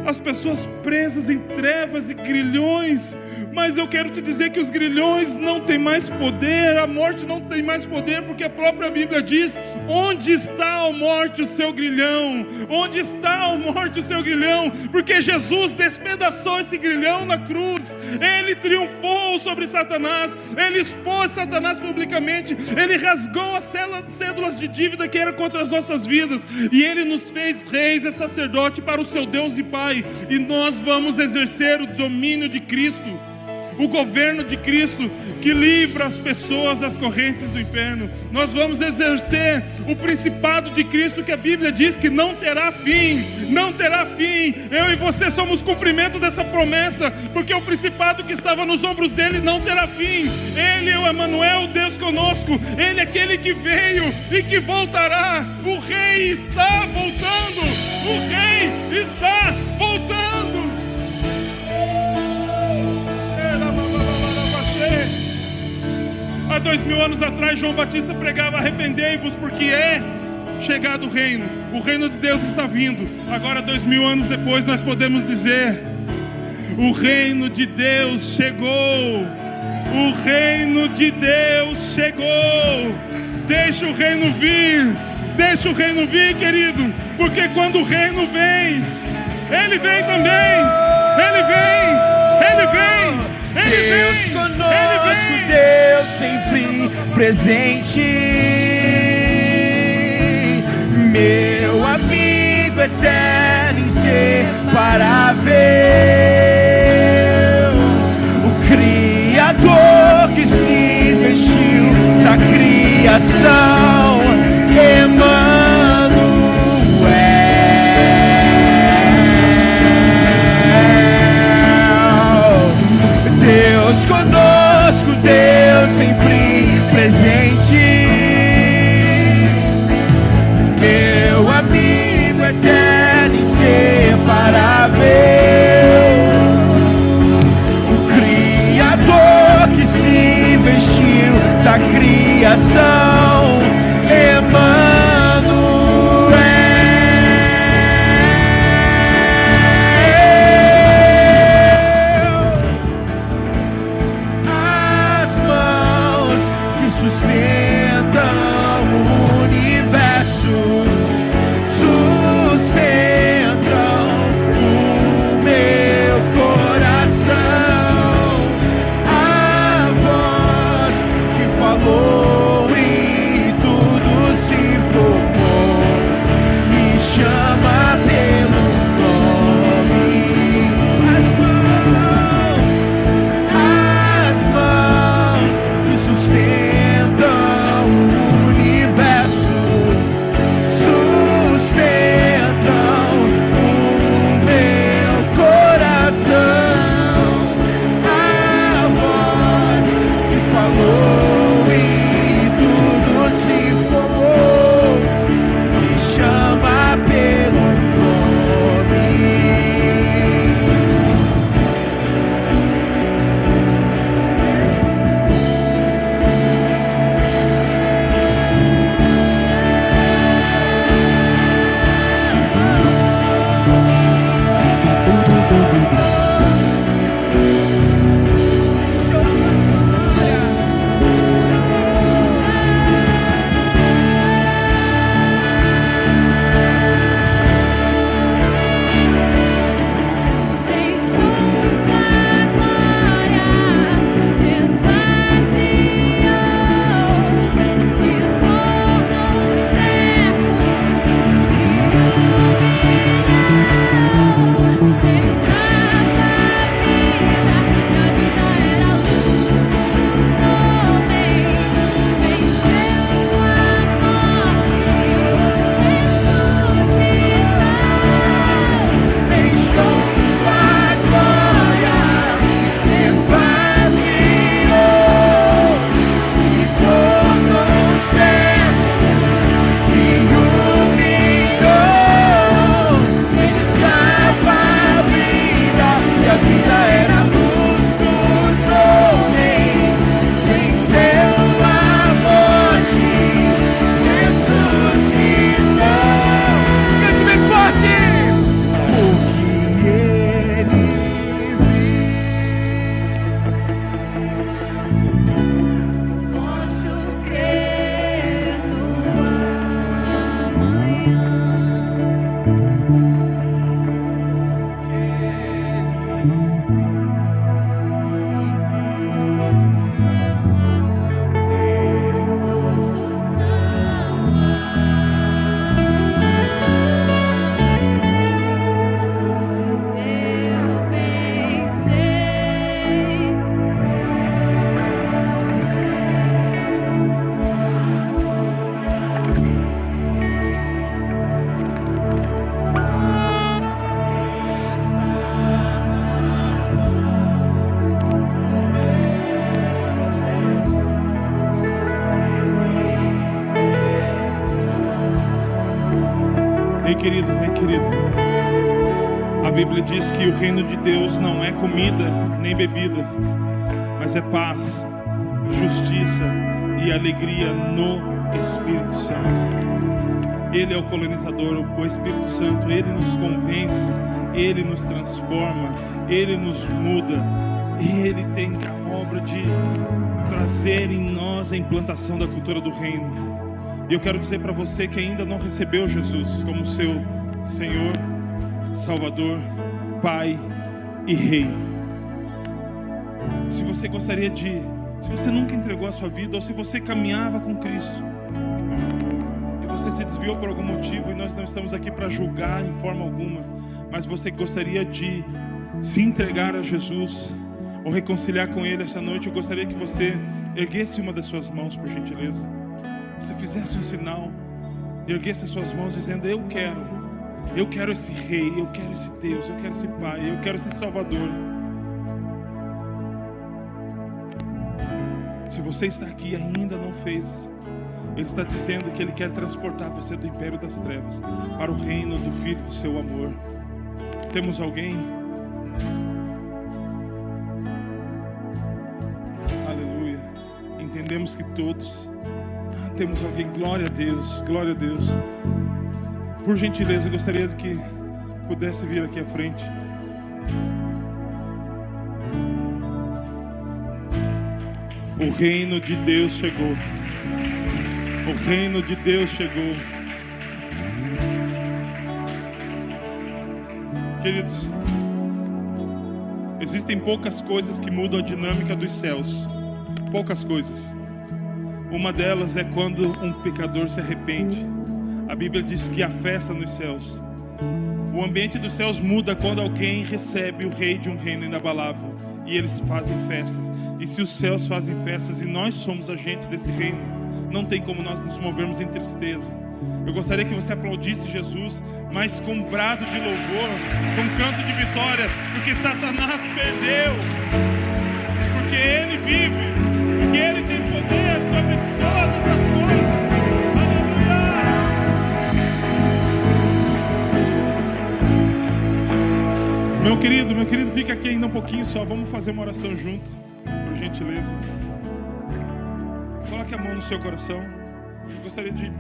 As pessoas presas em trevas e grilhões. Mas eu quero te dizer que os grilhões não têm mais poder. A morte não tem mais poder, porque a própria Bíblia diz: onde está a morte, o seu grilhão? Onde está a morte, o seu grilhão? Porque Jesus despedaçou esse grilhão na cruz. Ele triunfou sobre Satanás. Ele expôs Satanás publicamente. Ele rasgou as cédulas de dívida que era contra as nossas vidas. E Ele nos fez reis e sacerdote para o seu Deus e Pai. E nós vamos exercer o domínio de Cristo, o governo de Cristo, que livra as pessoas das correntes do inferno. Nós vamos exercer o principado de Cristo, que a Bíblia diz que não terá fim. Não terá fim. Eu e você somos cumprimento dessa promessa, porque o principado que estava nos ombros dele não terá fim. Ele é o Emanuel, Deus conosco. Ele é aquele que veio e que voltará. O Rei está voltando. O Rei está voltando. Há 2000 anos atrás, João Batista pregava: arrependei-vos, porque é chegado o reino. O reino de Deus está vindo. Agora, 2000 anos depois, nós podemos dizer: o reino de Deus chegou. O reino de Deus chegou. Deixa o reino vir. Deixa o reino vir, querido. Porque quando o reino vem, Ele vem também. Ele vem. Ele vem. Deus conosco, Deus sempre presente, meu amigo eterno, inseparável, o Criador que se vestiu da criação, Emanuel. Deus conosco, Deus sempre presente, meu amigo eterno, inseparável, o Criador que se vestiu da criação, Ei, querido, ei, querido. A Bíblia diz que o reino de Deus não é comida nem bebida, mas é paz, justiça e alegria no Espírito Santo. Ele é o colonizador, o Espírito Santo. Ele nos convence, Ele nos transforma, Ele nos muda. Ele tem a obra de trazer em nós a implantação da cultura do reino. E eu quero dizer para você que ainda não recebeu Jesus como seu Senhor, Salvador, Pai e Rei. Se você gostaria de, se você nunca entregou a sua vida, ou se você caminhava com Cristo e você se desviou por algum motivo, e nós não estamos aqui para julgar em forma alguma, mas você gostaria de se entregar a Jesus ou reconciliar com Ele essa noite, eu gostaria que você erguesse uma das suas mãos, por gentileza. Se fizesse um sinal, erguesse as suas mãos dizendo: eu quero esse Rei, eu quero esse Deus, eu quero esse Pai, eu quero esse Salvador. Se você está aqui e ainda não fez, Ele está dizendo que Ele quer transportar você do império das trevas para o reino do Filho do seu amor. Temos alguém? Aleluia. Entendemos que todos temos alguém. Glória a Deus, glória a Deus. Por gentileza, eu gostaria que pudesse vir aqui à frente. O reino de Deus chegou. O reino de Deus chegou. Queridos, existem poucas coisas que mudam a dinâmica dos céus. Poucas coisas. Uma delas é quando um pecador se arrepende. A Bíblia diz que há festa nos céus. O ambiente dos céus muda quando alguém recebe o rei de um reino inabalável e eles fazem festas. E se os céus fazem festas e nós somos agentes desse reino, não tem como nós nos movermos em tristeza. Eu gostaria que você aplaudisse Jesus, mas com brado de louvor, com canto de vitória, porque Satanás perdeu, porque Ele vive, porque Ele tem poder sobre todas as coisas. Aleluia! Meu querido, fica aqui ainda um pouquinho só. Vamos fazer uma oração junto, por gentileza. Coloque a mão no seu coração. Eu gostaria de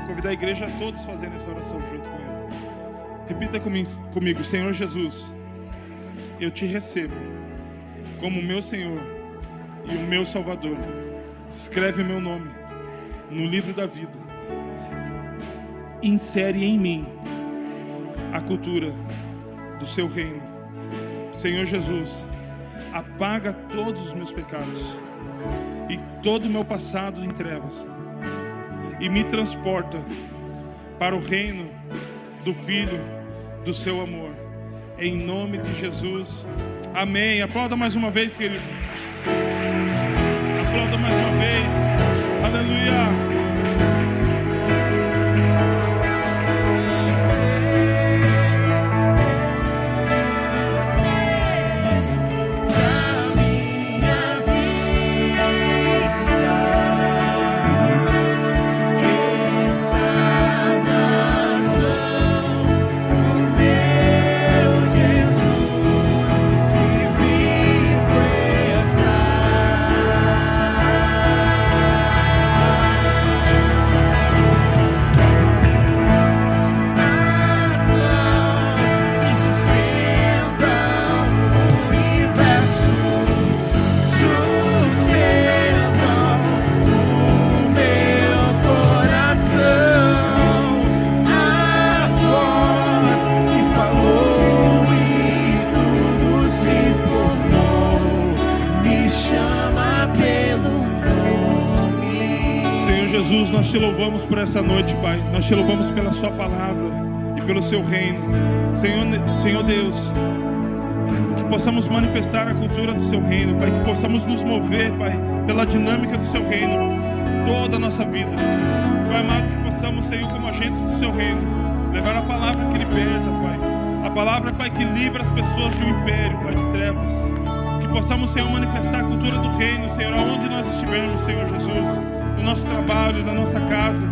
convidar a igreja a todos fazerem essa oração junto com Ele. Repita comigo: Senhor Jesus, eu te recebo como meu Senhor e o meu Salvador. Escreve o meu nome no livro da vida. Insere em mim a cultura do seu reino. Senhor Jesus, apaga todos os meus pecados e todo o meu passado em trevas e me transporta para o reino do Filho do seu amor. Em nome de Jesus, amém. Aplauda mais uma vez, querido. Aplauda mais uma vez. Aleluia. Jesus, nós te louvamos por essa noite, Pai. Nós te louvamos pela sua palavra e pelo seu reino. Senhor Deus, que possamos manifestar a cultura do seu reino, Pai. Que possamos nos mover, Pai, pela dinâmica do seu reino toda a nossa vida. Pai amado, que possamos, Senhor, como agentes do seu reino, levar a palavra que liberta, Pai. A palavra, Pai, que livra as pessoas de um império, Pai, de trevas. Que possamos, Senhor, manifestar a cultura do reino, Senhor, aonde nós estivermos, Senhor Jesus. No nosso trabalho, na nossa casa,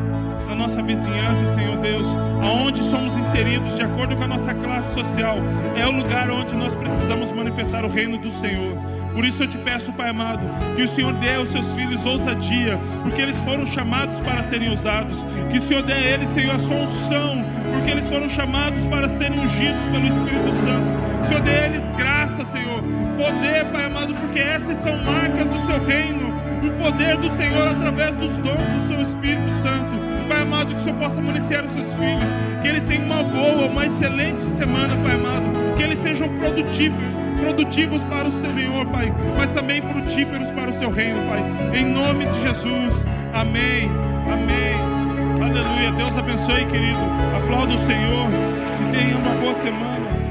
na nossa vizinhança, Senhor Deus, aonde somos inseridos de acordo com a nossa classe social, é o lugar onde nós precisamos manifestar o reino do Senhor. Por isso eu te peço, Pai amado, que o Senhor dê aos seus filhos ousadia, porque eles foram chamados para serem usados. Que o Senhor dê a eles, Senhor, a sua unção, porque eles foram chamados para serem ungidos pelo Espírito Santo. Que o Senhor dê a eles graça, Senhor, poder, Pai amado, porque essas são marcas do seu reino, o poder do Senhor através dos dons do seu Espírito Santo. Pai amado, que o Senhor possa municiar os seus filhos, que eles tenham uma boa, uma excelente semana, Pai amado, que eles sejam produtivos para o Senhor, Pai, mas também frutíferos para o seu reino, Pai, em nome de Jesus, amém, amém, aleluia. Deus abençoe, querido, aplauda o Senhor e tenha uma boa semana.